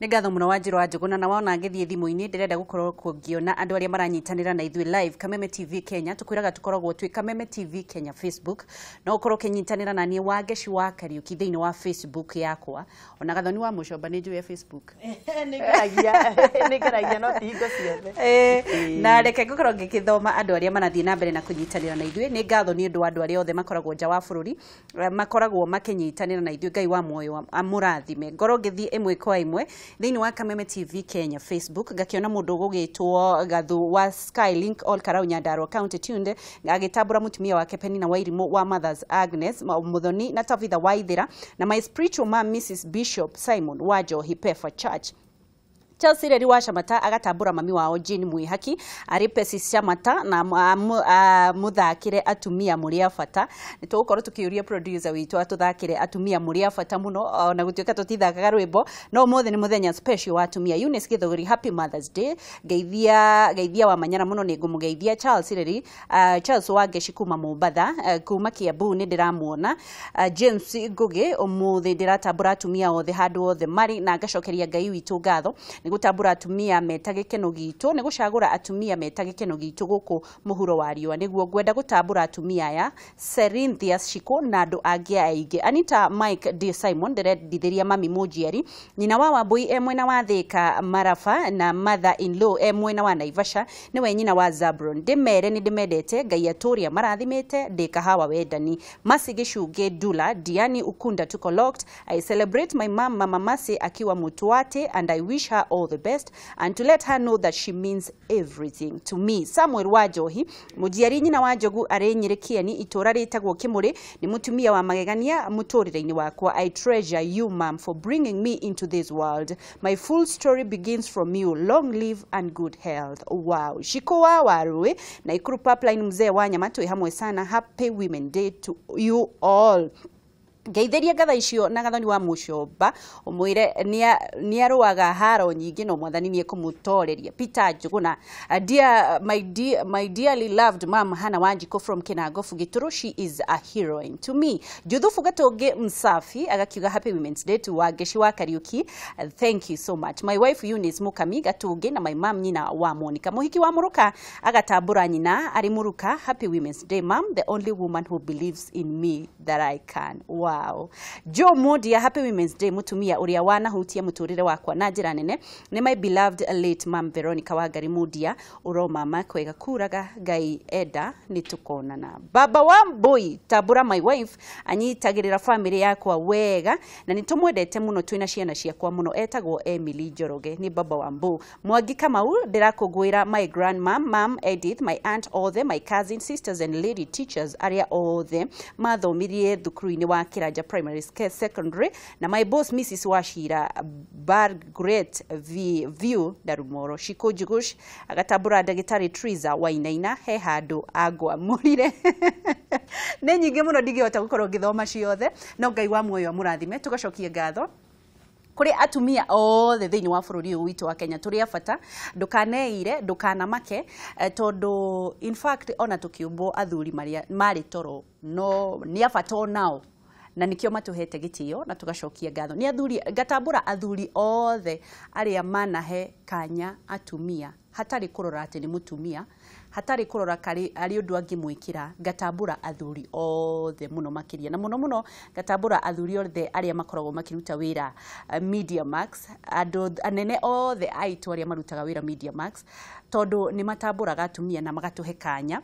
Nĩ ngatho mũno Wanjiru wa Njũgũna na wona ngĩthiĩ thimũ-inĩ ndĩrenda gũkorwo ngĩona andũ arĩa maranyitanĩra na ithuĩ live Kameme TV Kenya tũkwĩraga tũkoragwo twĩ Kameme TV Kenya Facebook no ũkorwo ũkĩnyitanĩra na niĩ Wangeci wa Kariuki thĩinĩ wa Facebook yakwa ona Gathoni wa Mũcomba nĩ njũĩ Facebook
nĩ ngeragia no ti hingo ciothe
na reke ngũkorwo ngĩgĩthoma andũ arĩa marathiĩ na mbere na kũnyitanĩra na ithuĩ nĩ ngatho nĩ ũndũ wa andũ arĩa othe makoragwo nja wa bũrũri makoragwo makĩnyitanĩra na ithuĩ Ngai wa muoyo amũrathime ngorwo ngĩthiĩ ĩmwe kwa ĩmwe thĩinĩ wa Kameme TV Kenya Facebook ngakiona mũndũ gũgĩtwo Gathu wa Skylink All Karau Nyandarua County Tunde agĩtambũra mutumia wake Penina Wairimũ wa Mothers Agnes Muthoni na Tabitha Waithira na my spiritual mom Mrs Bishop Simon wa Njohi Pefa Church. Chelsea Reri wa Shamata agatambura mami wao Jean Mwihaki ari Pesi Shamata na muthakire atumia muria bata nitugukorwo tukiuria producer witu atuthakire atumia muria bata muno na gutweka tutithakaga rwimbo no mothe ni muthenya special wa atumia Eunice Githogori Happy Mother's Day geithia wa manyara muno ni ngumugeithia Charles Reri Charles Wangeci kuma Mombatha kuma Kiambu ni ndiramuona James Ngugi umuthi ndiratambura atumia othe handu othe mari na ngacokeria Ngai witu ngatho nigutambura atumia metagikeno gitu nigucagura atumia metagikeno gitu guku muhuro wa riwa niguo gwenda gutambura atumia ya Cerinthius Shiko na andu angi aingi Anita Mike D Simon ndĩrendithĩria mami Mũnjiari nyina wa Wambui emwena wa Thika Marafa na mother in law emwena wa Naivasha niwe nyina wa Zabron ndimere ni ndimendete Ngai atũria marathimete ndikahawa wendani Masi Gicungi Dula Diani Ukunda tuko locked I celebrate my mom Mama Masi akiwa Mutwate and I wish her all the best and to let her know that she means everything to me. Samuel wa Njohi Mũnjiari nyina wa Njogu ari Nyirikieni itura ritagwo Kimuri ni mutumia wa magegania muturire-ini wakwa. I treasure you mom for bringing me into this world. My full story begins from you. Long live and good health. Wow. Shiko wa Warui na Ikuru Pipeline mzee wa Nyamatu hamwe sana. Happy Women Day to you all. Geithĩria ngatha icio na Gathoni wa Mũcomba umwire ni aruaga haro nyingi no mwathani ni ekumutoreria Peter Njũgũna my dearly loved mom Hannah Wanjiku from Kinagofu Gituru she is a heroine to me. Juthufu Gatungi Msafi agakiuga Happy Women's Day to Wangeci wa Kariuki. Thank you so much. My wife Eunice Mukami Gatungi na my mom nyina wa Monica Muhiki wa Muruka agatambura nyina ari Muruka. Happy Women's Day mom, the only woman who believes in me that I can. Wow. Joe Modia Happy Women's Day mutumia uria wanahutia muturire wakwa na njira nene ni my beloved late mom Veronica Wangari Mudia uro mama kwega kuraga Ngai enda nitukonana. Baba wa Mbui tabura my wife anyitagirira family yakwa wega na nitumwendete muno twina ciana ciakwa muno etagwo Emily Njoroge ni baba wa Mbu. Mwangi Kamau ndirakugwira my grandmom mom Edith my aunt othe my cousin sisters and lady teachers aria othe mathomirie thukuru-ini wa Kiranja Primary Secondary na my boss Mrs Washira Bar Great View Darumoro Shiko Jugush agatambura ndagitari Triza Wainaina he handu agwa murire ne nyingi muno ndingihota gukorwo ngithoma ciothe no Ngai wa muoyo amurathime tugacokia ngatho kuri atumia othe thĩinĩ wa bũrũri ũyũ witũ wa Kenya tũrĩ abata ndukaneire ndukanamake tondu in fact ona tukiumbwo athuri marĩ toro no ni abata onao na nikio matuhete gitio na tugacokia ngatho ni athuri gatambura athuri othe aria manahe kanya atumia hatari kurora ati ni mutumia hatari kurora kari ari undu angimwikira gatambura athuri othe muno makiria na muno gatambura athuri othe aria makoragwo makiruta wira Media Max anene othe aitu aria marutaga wira Media Max tondu ni matamburaga atumia na magatuhe kanya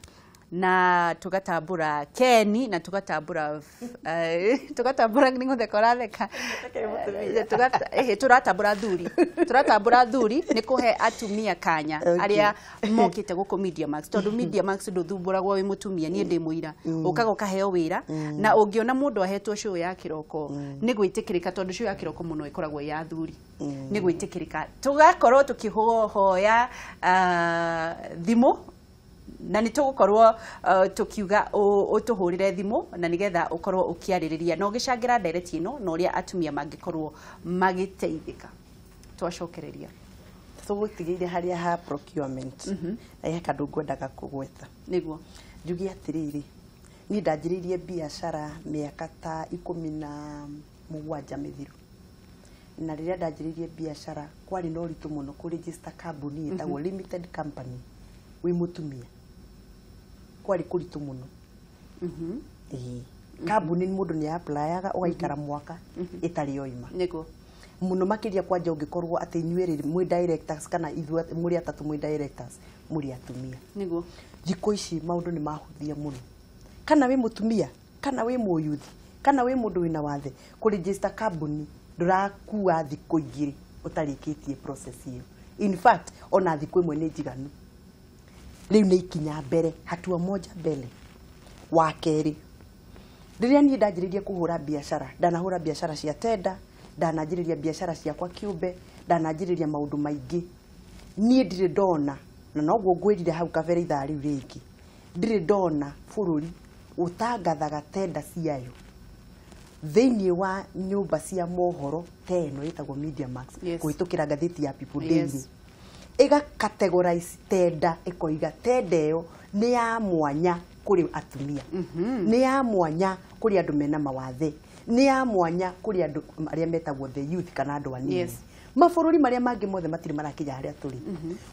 na tugatambura Keni na tugatambura ningothe koratheka turatambura thuri ni kuhe atumia kanya aria mokite guku Media Max tondu Media Max nduthumbũragwo wi mutumia ni ndi muira ukaga ukaheo wira na ungiona mundu ahetwo show ya kiroko ni gwitikirika tondu show ya kiroko muno ikoragwo ya thuri ni gwitikirika tugakorwo tukihoya thimu na nitugukorwo tukiuga utuhurire thimu na nigetha ukorwo ukiaririria no gicangira ndereti ino no ria atumia mangikorwo magiteithika twacokereria
tugutigiire haria ha procurement ai kandu ngwendaga kugweta
niguo
njugi atiriri ni ndanjiririe biashara miaka ta 17 mithiru na riria ndanjiririe biashara kwari no ritu muno ku register company etagwo limited company wi mutumia kwari kuritu muno company ni mundu ni applyaga ugaikara mwaka itari yoima
nego
muno makiria kwanja ungikorwo ati inyuereri mwi directors kana ithua muri atatu mwi directors muri atumia
nego
thiko ici maundu ni mahuthia muno kana wi mutumia kana wi muyuthi kana wi mundu wina wathe ku register company ndurakuwa thiko igiri utarikitie process iyo in fact ona thiko imwe ni njiganu riu ni ikinya mbere hatua moja mbele wa keri riria ni ndanjiririe kuhura biashara ndanahura biashara cia tenda ndananjiriria biashara ciakwa kiumbe ndananjiriria maundu maingi nie ndire ndona na noguo ngwirire hau kabere ithaa riu ringi ndire ndona bururi utangathaga tenda ciayo thiini wa nyumba cia mohoro teno itagwo Media Max kuhitukira ngathiti ya People Daily ega categorize tenda ikoiga tenda iyo ni ya mwanya kuri atumia ni ya mwanya kuri andu mena mawathe ni ya mwanya kuri andu aria metagwo the youth kana andu anini mabururi maria mangi mothe matiri marakinya haria turi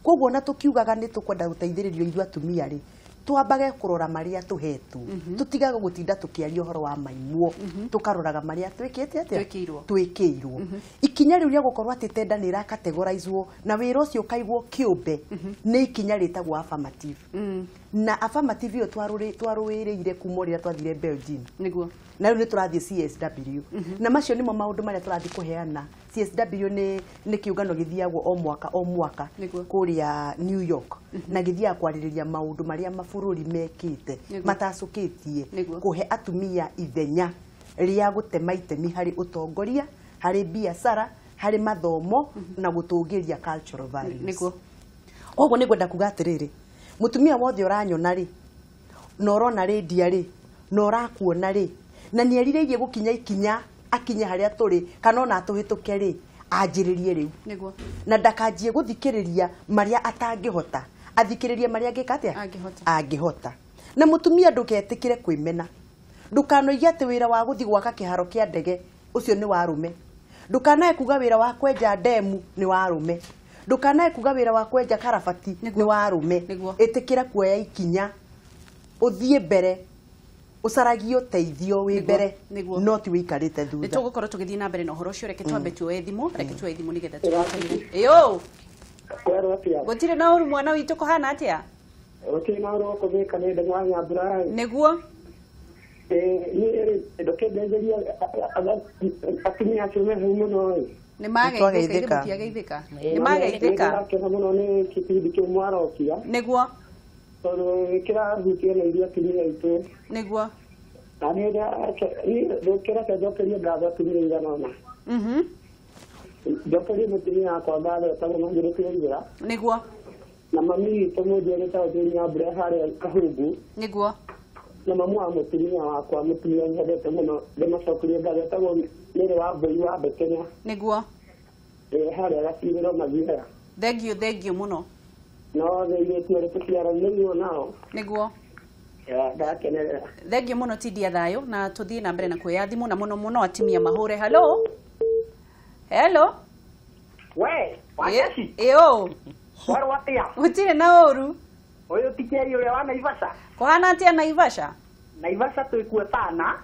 koguo na tukiugaga ni tukwenda guteithiririo ithu atumia ri twambage kurora maria tuhetu tutigaga gutinda tukiaria horo wa maimuo tukaroraga maria twikite atia twikirwo ikinya riu ria gukorwo ati tenda ni ra categorizewo na wira ucio kaigwo kiumbe ni ikinya ritagwo affirmative na affirmative yo twaruwiriire kumorira twathire Belgium
niguo
na riu ni turathie CSW na macio nimo maundu maria turathi kuheana CSW ni kiungano githiagwo o mwaka kuria New York na githia kwaririria maundu maria mabururi mekite matacukitie kuhe atumia ithenya ria gutema itemi hari utongoria hari biashara hari mathomo na gutungiria cultural values
niguo
oguo ni gwenda kuga atiriri mutumia wothe uranyona ri na urona radio ri na urakuona ri na ni erireirie gukinya ikinya akinya haria turi kana ona tuhituke ri anjiririe riu
niguo
na ndakanjie guthikiriria maria atangihota athikiririe maria angikatia angihota na mutumia nduketikire kwimena ndukanoigia ati wira wa guthi gwaka kiharo kia ndege ucio ni warume ndukanae kuga wira wa kwenja demu ni warume ndukanae kuga wira wa kwenja karabati ni warume itikira kuoya ikinya uthie mbere usaragio teithio wi mbere no ti wikarite thutha
ni tugukorwo tugithie na mbere na uhoro ucio reke twambe tuoe thimu nigetha tuthikirire eyo gutire na uru mwana witu kuhana atia
okay na uru kubika ni ndengwanya mbura
niguo
ni ndokenderia atumia tume muno
ni magaithika ni magaithika
kana muno ni kipindi kio mwarokia
niguo
tondå kä rahutia na iria atumia aitå
niguo
na nä ndå reke njokerie ngatho atumia iganona njokerie mutumia wakwa ngatho etagwo manjirä kä rä
niguo
na mami witå må ndä gä tagwo nyambura harä a kahungu
niguo
na mamu wa mutumia wakwa mutumia nyendete må no ndä macokerie ngatho etagwo nä rä wa mbåi wa mbekenya
niguo
harä a gacirä ro mathiaga
thengio må no
no theigetio rä tå ciaranäirio nao
niguo
ndakenerera
thengio må no tindia thayo na tå thiä na mbere na kuoya thimå na må no atimia mahå re hello
we wakaci
ĩũ
warwo atia
gũtirĩ na ũru
ũyũ ti Keri ũrĩa wa Naivasha
kũhana atĩa Naivasha
twĩkuo tana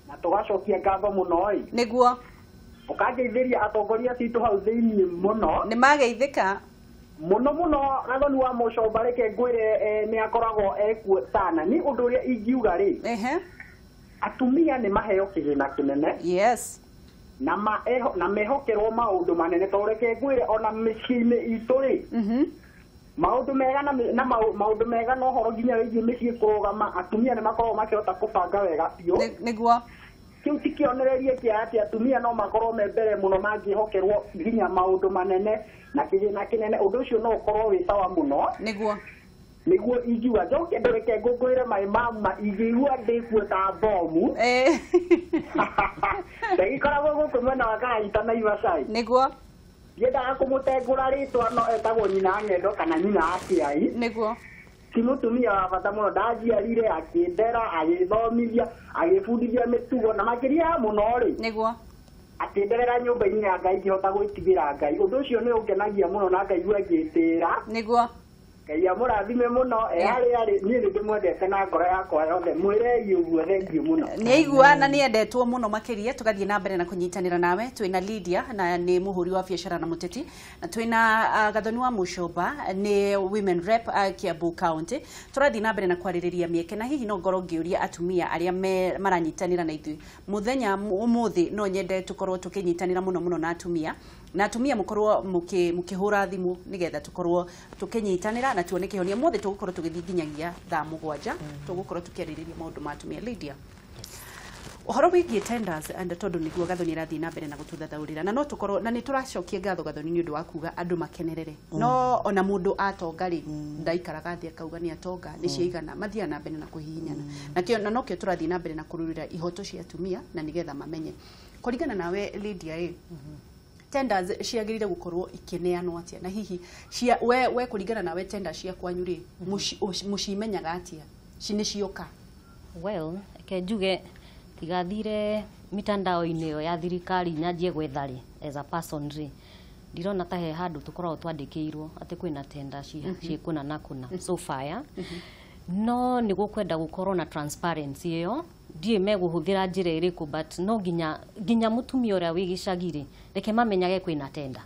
na tũgacokia ngatho mũno ĩ
nĩguo
ũkangeithĩria atongoria citũ hau thĩinĩ mũno
nĩ mageithĩka
mũno Gathoni wa Mũcomba reke ngwĩre nĩ akoragwo ekuo tana ni ũndũ ũrĩa ingiuga rĩ atumia nĩ maheo kĩgĩna kĩnene
yes
na mehokerwo maundu manene to reke ngwire ona mĩciĩ-inĩ itũ rĩ maundu mega na maundu mega no horo nginya wĩgiĩ mĩciĩ kũrũgama atumia nĩ makoragwo makĩhota kũbanga wega biũ
nĩguo
kĩu ti kĩonereria kĩa atĩ atumia no makorwo me mbere mũno mangĩhokerwo nginya maundu manene na kĩgĩna kĩnene ũndũ ũcio no ũkorwo wĩ sawa mũno nĩguo ingiuga njoke ndoreke ngũngũĩre my mama ingĩigua ndĩkuo ta mbomu ndagĩkoragwo gũkũ mwena wa Kahita Naivasha
nĩguo
ndiendaga kũmũtengũra rĩtwa no etagwo nyina ng'endo kana nyina akĩai
nĩguo
ti mũtumia wa bata mũno ndajiarire akĩndera agĩthomithia agĩbundithia mĩtugo na makĩria mũno rĩ
nĩguo
atenderera nyumba-inĩ ya Ngai ngĩhota gwĩtigĩra Ngai ũndũ ũcio nĩ ũngenagia mũno na ngaigua ngĩtĩra
nĩguo
Ngai amũrathime mũno niĩ nĩ ndĩmwendete na ngoro yakwa yothe mwĩrei ũguo thengiũ mũno
nĩ aigua na nĩ endetwo mũno makĩria tũgathiĩ na mbere na kũnyitanĩra nawe twĩna Lydia na nĩ mũhũri wa biacara na mũteti na twĩna Gathoni wa Mũcomba nĩ women rep Kiambu County tũrathiĩ na mbere na kwarĩrĩria mĩeke na hihi no ngorwo ngĩũria atumia arĩa maranyitanĩra na ithuĩ mũthenya ũmũthĩ no nyende tũkorwo tũkĩnyitanĩra mũno na atumia mũkorwo mũkĩhũra thimũ nĩgetha tũkorwo tũkĩnyitanĩra na tuone kĩhonia mothe tũgũkorwo tũgĩthiĩ nginyagia thaa 7 tũgũkorwo tũkĩarĩrĩria maũndũ ma atumia. Lydia, ũhoro wĩgiĩ tenders and tondũ nĩguo Gathoni rathiĩ na mbere na gũtũthathaũrĩra na no tũkorwo na nĩ tũracokia ngatho Gathoni nĩ ũndũ wa kuga andũ makenerere no ona mũndũ atonga rĩ ndaikaraga thĩ akauga nĩ atonga nĩ ciaigana mathiaga na mbere na kũhihinyana na nokĩo tũrathiĩ na mbere na kũrũĩrĩra ihoto cia atumia na nĩgetha mamenye kũringana nawe Lydia tenders ciagĩrĩire gũkorwo ikĩneanwo atĩa na hihi we kũringana nawe tenders cia kwanyu rĩ mũcimenyaga atĩa nĩ cioka?
Well, kenjuge tigathire mitandao-inĩ ĩyo ya thirikari nyanjie gwetha rĩ as a person rĩ ndirona ta he handũ tũkoragwo twandĩkĩirwo atĩ kwĩna tenders ciĩkuna na kuna so far no nĩ gũkwenda gũkorwo na transparency ĩyo ndiye megũhũthĩra njĩra ĩrĩkũ but no nginya mũtumia ũrĩa wĩ gĩcagi-rĩ reke mamenyage kwĩna tenda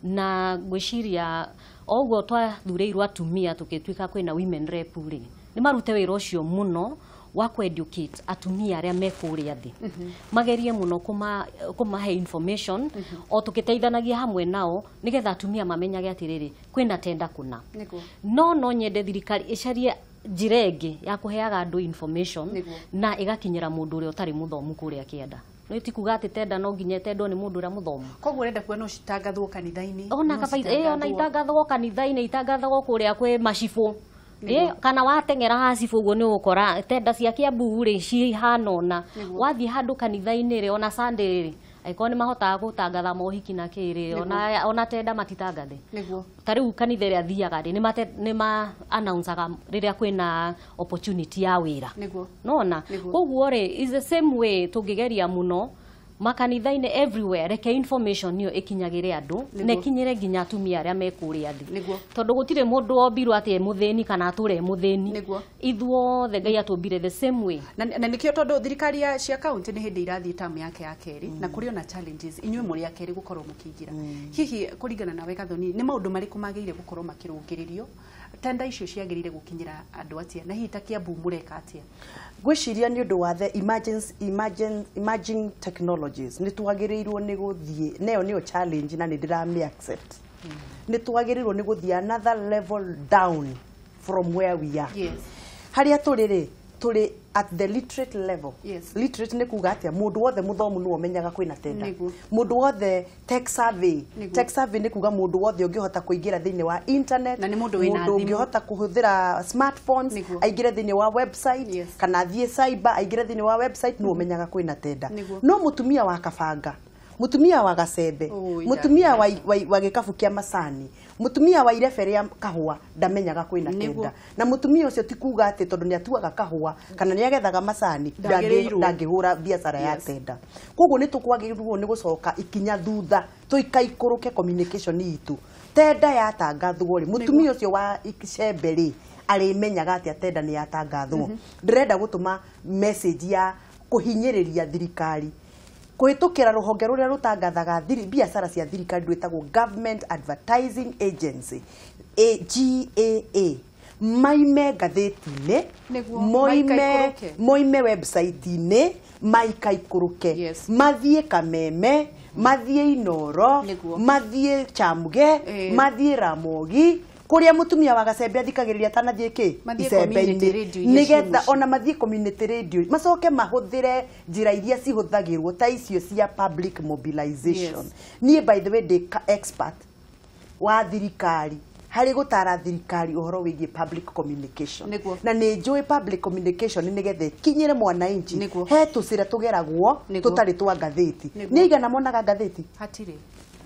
na ngwĩciria o ũguo twathurĩirwo atumia tũgĩtuĩka kwĩna women rep rĩ nĩ marute wĩra ũcio mũno wa educate atumia arĩa me kũrĩa thĩ magerie mũno kũmahe information o tũgĩteithanagia hamwe nao nĩgetha atumia mamenyage atĩrĩrĩ kwĩna tenda kuna no nyende thirikari ĩcarie njĩra ĩngĩ ya kũheaga andũ information na ĩgakinyĩra mũndũ ũrĩa ũtarĩ mũthomu kũrĩa kĩenda no tikuga atĩ tenda no nginya tendwo nĩ mũndũ ũrĩa mũthomu
koguo ũrenda kuona citangathwo kanitha-inĩ
ona ona itangathwo kanitha-inĩ itangathwo kũrĩa kwĩ macibũ kana wateng'era hacibu ũguo nĩ ũgũkora tenda cia Kiambu rĩ cihana ona wathiĩ handũ kanitha-inĩ rĩ ona Sunday rĩ aiko nĩ mahotaga gũtangatha mohiki na kĩrĩ ona tenda matitangathe ta rĩu kanitha ĩrĩa thiaga rĩ nĩ ma announceaga rĩrĩa kwĩna opportunity ya wĩra nona koguo rĩ is the same way tũngĩgeria mũno makanitha-inĩ everywhere reke information niyo ikinyagire andũ na ikinyire nginya atumia arĩa me kũrĩa thĩ tondũ gũtirĩ mũndũ ombirwo atĩ mũthĩni kana atũre mũthĩni ithuothe Ngai atũmbire the same way
na nĩkĩo tondũ thirikari cia kaunti nĩ hĩndĩ irathiĩ tamu yake ya kerĩ na kũrĩ ona challenges inyuĩ mũrĩ akerĩ gũkorwo mũkĩingĩra hihi kũringana nawe Gathoni nĩ maũndũ marĩkũ magĩrĩire gũkorwo makĩrũngĩrĩrio tenda icio ciagĩrĩire gũkinyĩra andũ atĩa na hihi ta Kiambu mũreka atĩa?
Gwĩciria nĩ ũndũ wa the emerging technologies nĩ twagĩrĩirwo nĩ gũthiĩ nayo nĩyo challenge na nĩ ndĩrame accept nĩ twagĩrĩirwo nĩ gũthiĩ another level down from where we are harĩa tũrĩ at the literate level literate nĩ kuga atĩa mũndũ wothe mũthomu nĩ ũmenyaga kwĩna tenda mũndũ wothe tech savvy nĩ kuga mũndũ wothe ũngĩhota kũingĩra thĩinĩ wa internet mũndũ ũngĩhota kũhũthĩra smartphones aingĩre thĩinĩ wa website kana athiĩ cyber aingĩre thĩinĩ wa website nĩ ũmenyaga kwĩna tenda no mũtumia wa kabanga mutumia wa gacembe mutumia wa gĩkabu kĩa macani mutumia wa irebe ya kahũa ndamenyaga kwĩna tenda na mutumia ũcio ti kuga atĩ tondũ nĩ atuaga kahũa kana nĩ agethaga macani ndangĩhũra biacara ya tenda koguo nĩ tũkwagĩrĩirwo nĩ gũcoka ikinya thutha tũikaikũrũke communication itũ tenda yatangathwo rĩ mutumia ũcio wa icembe rĩ arĩmenyaga atĩ tenda nĩ yatangathwo ndĩrenda gũtũma message ya kũhinyĩrĩria thirikari kũhĩtũkĩra rũhonge rũrĩa rũtangathaga biacara cia thirikari rwĩtagwo Government Advertising Agency GAA maime ngathĩti-inĩ moime website-inĩ maikaikũrũke mathiĩ Kameme mathiĩ Inoro mathiĩ Chamge mathiĩ Ramogi kuria mutumia wa gacembe athikagĩrĩria tanathiĩ kĩ icembe-inĩ nigetha ona mathiĩ community radio macoke mahũthĩre njĩra iria cihũthagĩrwo ta icio cia public mobilization niĩ by the way ndĩ expert wa thirikari harĩ gũtara thirikari ũhoro wĩgiĩ public communication na nĩ njũĩ public communication nĩgetha kinyĩre mwananchi he tũcĩra tũgeragwo tũtarĩ twa ngathĩti nĩ igana monaga ngathĩti
hatirĩ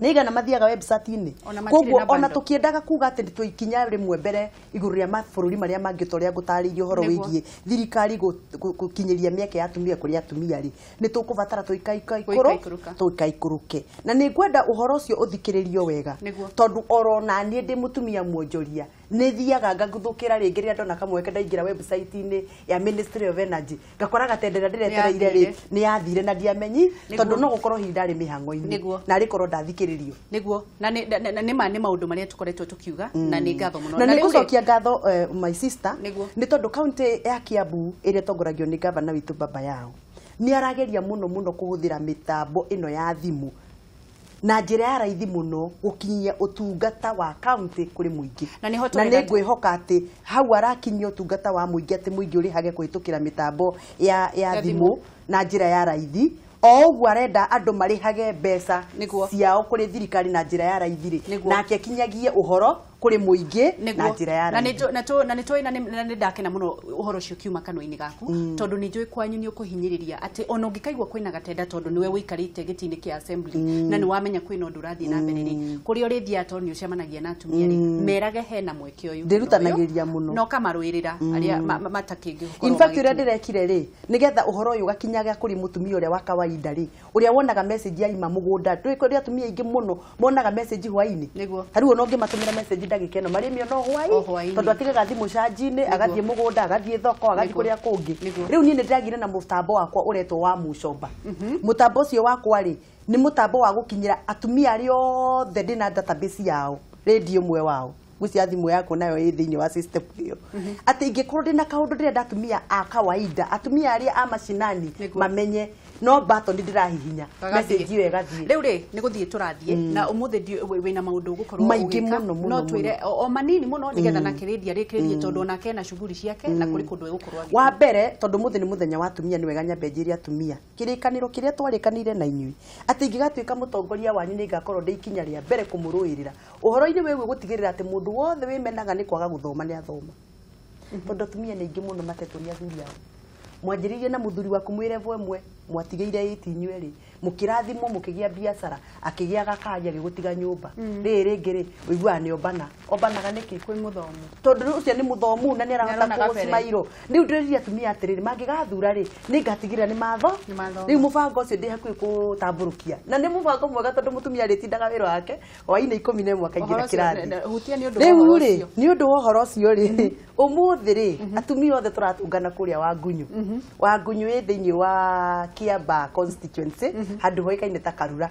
Nĩigana mathiaga website-inĩ. Koguo ona tukiendaga kuga atĩ tũikinya rĩmwe mbere igũrũ rĩa mabũrũri marĩa mangĩ torĩa ngũtarĩirie ũhoro wĩgiĩ thirikari gũkinyĩria mĩeke ya atumia kũrĩ atumia rĩ nĩ tũkũbatara tũikaikũrũke na nĩ ngwenda ũhoro ũcio ũthikĩrĩrio wega tondũ orona niĩ ndĩ mũtumia mwonjoria nĩ thiaga ngaguthũkĩra rĩngĩ rĩrĩa ndona kamweke ndaingĩra website-inĩ ya Ministry of Energy ngakora gatendera ndĩretereire rĩ nĩ yathire na ndiamenyi tondũ no gũkorwo hinda rĩ mĩhang'o-inĩ na rĩkorwo ndathikĩrĩrio
nĩguo na nĩ maũndũ marĩa tũkoretwo tũkiuga na nĩ ngatho mũno
na nĩ gũcokia ngatho my sister nĩ tondũ kaunti ya Kiambu ĩrĩa tongoragio nĩ gavana witũ baba yao nĩ arageria mũno kũhũthĩra mĩtambo ĩno ya thimũ na njĩra ya raithi mũno gũkinyia ũtungata wa kaunti kũrĩ mũingĩ na nĩ ngwĩhoka atĩ hau arakinyia ũtungata wa mũingĩ atĩ mũingĩ ũrĩhage kũhĩtũkĩra mĩtambo ya thimũ na njĩra ya raithi o ũguo arenda andũ marĩhage mbeca ciao kũrĩ thirikari na njĩra ya raithi nake akinyagie ũhoro kuri muingi na njira ya
na nitoi na ndakena muno uhoro ucio kiuma kanwa-ini gaku tondu ni njui kwanyu ni ukuhinyiriria ati ona ungikaigwa kwina gatenda tondu niwe wikarite gitini kia assembly na ni wamenya kwina undu urathii na mbere ri kuri urithia tondu ucemanagia na atumia ri merage hena mweke uyu
ndirutanagiria muno
no kamarwirira aria matakingi
in fact ure ndirekire ri nigetha uhoro uyu gakinyaga kuri mutumia uria wa kawaida ri uria wonaga message ya ima mugunda ndui kuri atumia ingi muno monaga message hwaini hariu no ngimatumira message ndagikeno mari mio no hwai tondu atigaga thimu canji-ini agathie mugunda agathie thoko agathie kuria kungi riu ni ndiragire na mutambo wakwa uretwo wa mucomba mutambo ucio wakwa ri ni mutambo wa gukinyira atumia ari othe ndina database yao radio mwe wao gucia thimu yako nayo ĩ thĩinĩ wa system hiyo ati ingĩkorwo ndina kaundu ndĩrenda atumia a kawaida atumia aria a mashinani mamenye no bato ndirahihinya message iyo ĩgathie
riu ri ni guthie turathie na umuthi wina maundu gukorwo
maingĩ muno
no twire o manini muno ndigetha na kĩrĩthia rĩkĩrĩrie tondu ona kena shughuli ciake na kuri kundu egukorwo
wa mbere tondu muthi ni muthenya wa atumia ni wega nyambe njĩrie atumia kĩrĩkanĩro kĩrĩa twarĩkanĩire na inyuĩ ati ingĩgatuĩka mũtongoria wanyu nĩ ngakorwo ndĩ ikinya rĩa mbere kũmũrũĩrĩra ũhoro-inĩ wĩgiĩ gũtigĩrĩra atĩ mũndũ wothe wĩmenaga nĩ kwaga gũthoma nĩ athoma tondu atumia nĩ aingĩ mũno matetũria athuri ao mwanjĩrĩirie na mũthuri waku mwĩ level ĩmwe mwatigĩire inyuĩ rĩ mukirathimwo mukĩgia biacara akĩgia gakaja gĩgũtiga nyũmba rĩrĩ rĩngĩ rĩ ũiguaga nĩ obanaga nĩkĩ kwĩ mũthomu tondu ũcio nĩ mũthomu na nĩ arahota kũsmairo rĩu ndĩrĩria atumia atĩrĩrĩ mangĩgathura rĩ nĩ ngatigĩra nĩ matho rĩu mũbango ũcio ndĩ hakuhĩ gũtambũrũkia na nĩ mũbango mwega tondu mũtumia rĩtindaga wĩra wake hwainĩ 11 akaingĩra kĩrathi rĩu rĩ nĩ ũndũ wa ũhoro ũcio rĩ ũmũthĩ rĩ atumia othe tũratungana kũrĩa wa ngunyu ĩ thĩinĩ wa Kiamba constituency handu hoikaine ta Karura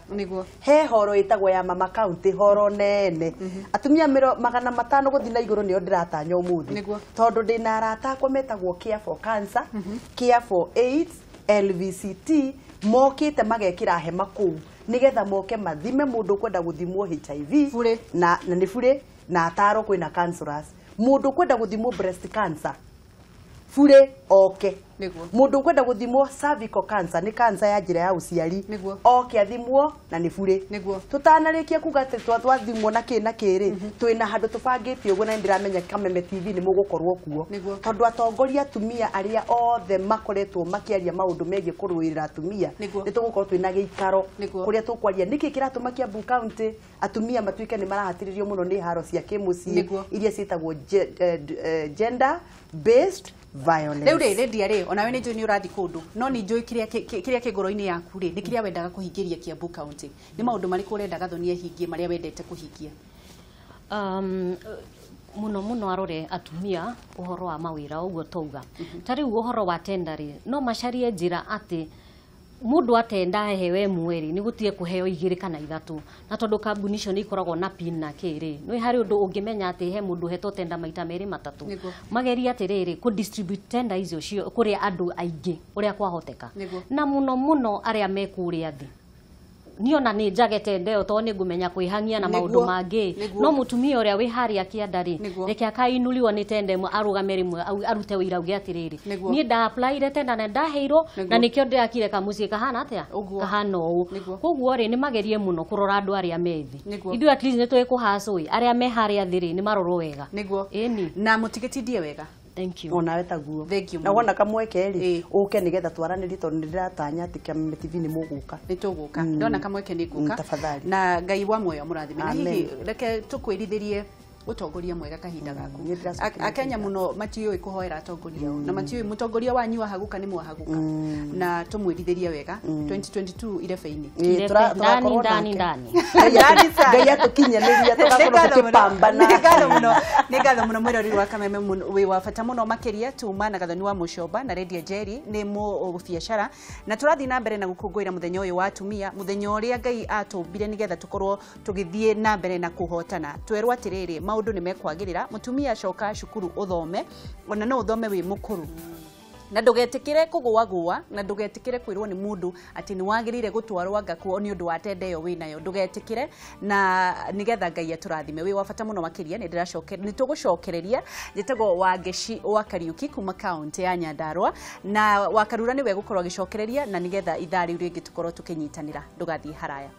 he horo itagwo ya mama county horo nene atumia 500 guthi na iguru nio ndiratanya umuthi tondu ndina arata akwa metagwo Care for Cancer Care for AIDS LVCT mokite magekira hema kuu nigetha moke mathime mundu kwenda guthimwo HIV na ni bure na ataro kwina cancers mundu kwenda guthimwo breast cancer bure oke mundu kwenda guthimwo cervical cancer ni cancer ya njira ya uciari oke athimwo na ni bure tutanarikia kuga ati twathimwo na kĩrĩ twina handu tubangĩtie uguo na ndiramenya Kameme TV ni mugukorwo kuo tondu atongoria atumia aria othe makoretwo makiaria maundu megie kurũĩrĩra atumia ni tugukorwo twina gĩikaro kuria tukwaria niki kiratuma Kiambu county atumia matuike ni marahatĩrĩrio muno ni haro cia kĩmuciĩ iria ciĩtagwo gender based violence
rĩu rĩ ona we nĩ njũĩ nĩ ũrathi kũndũ no nĩ njũĩ kĩrĩa kĩngoro-inĩ yaku rĩ nĩ kĩrĩa wendaga kũhingĩria Kiambu county nĩ maũndũ marĩkũ ũrendaga thoni ahingie marĩa wendete kũhingia
muno arore atumia uhoro wa mawira uguo touga tari uhoro wa tenda ri no macarie njira ati mundu atenda hewe mweri ni gutie kuheo 2 kana 3 na tondu kambuni icio ni ikoragwo na pin na kiri no hari undu ungimenya ati he mundu heto tenda maita 2-3 mageria atiriri ku distribute tenda icio cio kuri andu aingi uria kwahoteka na muno aria mekuria thi niona ni njagete ndeo to ni ngumenya kwihangia na maundu mangi no mutumia uria wi haria kiandari reke akainuliwa ni tende mwe arugamere mwe arute wira ugi atiriri ni nda apply tenda na ndaheiro na nikio ndirakire kamucie kahana atia kahana uu koguo ri ni magerie muno kurora andu aria methi ithu at least ni twi kuhacui aria me haria thiri ni marorwo wega
eni na mutigitindie wega
Thank you.
Ona wetaguo.
Thank you.
Na wona kamweke ri uke nigetha twaranĩrie tondu ndiratanya ati Kameme TV ni muguka.
Ni tuguka. Ndona kamweke ni guka.
Tafadhali.
Na Ngai wa muoyo murathime. Na hihi reke tukwirithirie utongoria mwega kahinda gaku. Akenya muno matioi kuhoera atongoria na matioi mutongoria wanyu wahaguka ni mwahaguka na tumwirithirie wega 2022 irebe-ini
ndani
Ngai atukinyaniria tugakorwo tukipambana.
Nĩ ngatho mũno mwĩrori wa Kameme wĩ wa bata mũno makĩria tuma na gathoni wa Mucomba na Radio Jerry nĩ mũbiacara na tũrathiĩ na mbere na gũkũngũĩra mũthenya ũyũ wa atumia mũthenya ũrĩa Ngai atũmbire nĩgetha tũkorwo tũgĩthiĩ na mbere na kũhotana twerwo atĩrĩrĩ maũndũ nĩ mekwagĩrĩra mũtumia coka cukuru ũthome ona no ũthome wĩ mũkũrũ na ndugetikire kugwa na ndugetikire kwirwo ni mundu ati ni wagirire gutwarwa ngakuo ni undu wa tende yo winayo ndugetikire na nigetha Ngai aturathime wi wa bata muno makiria ni ndiracokeria ni tugucokereria njitego wa Ngeci wa Kariuki kuma county ya Nyandarua na wakarura ni we gukorwo gicokereria na nigetha ithari uri ngitukorwo tukinyitanira ndugathie haraya.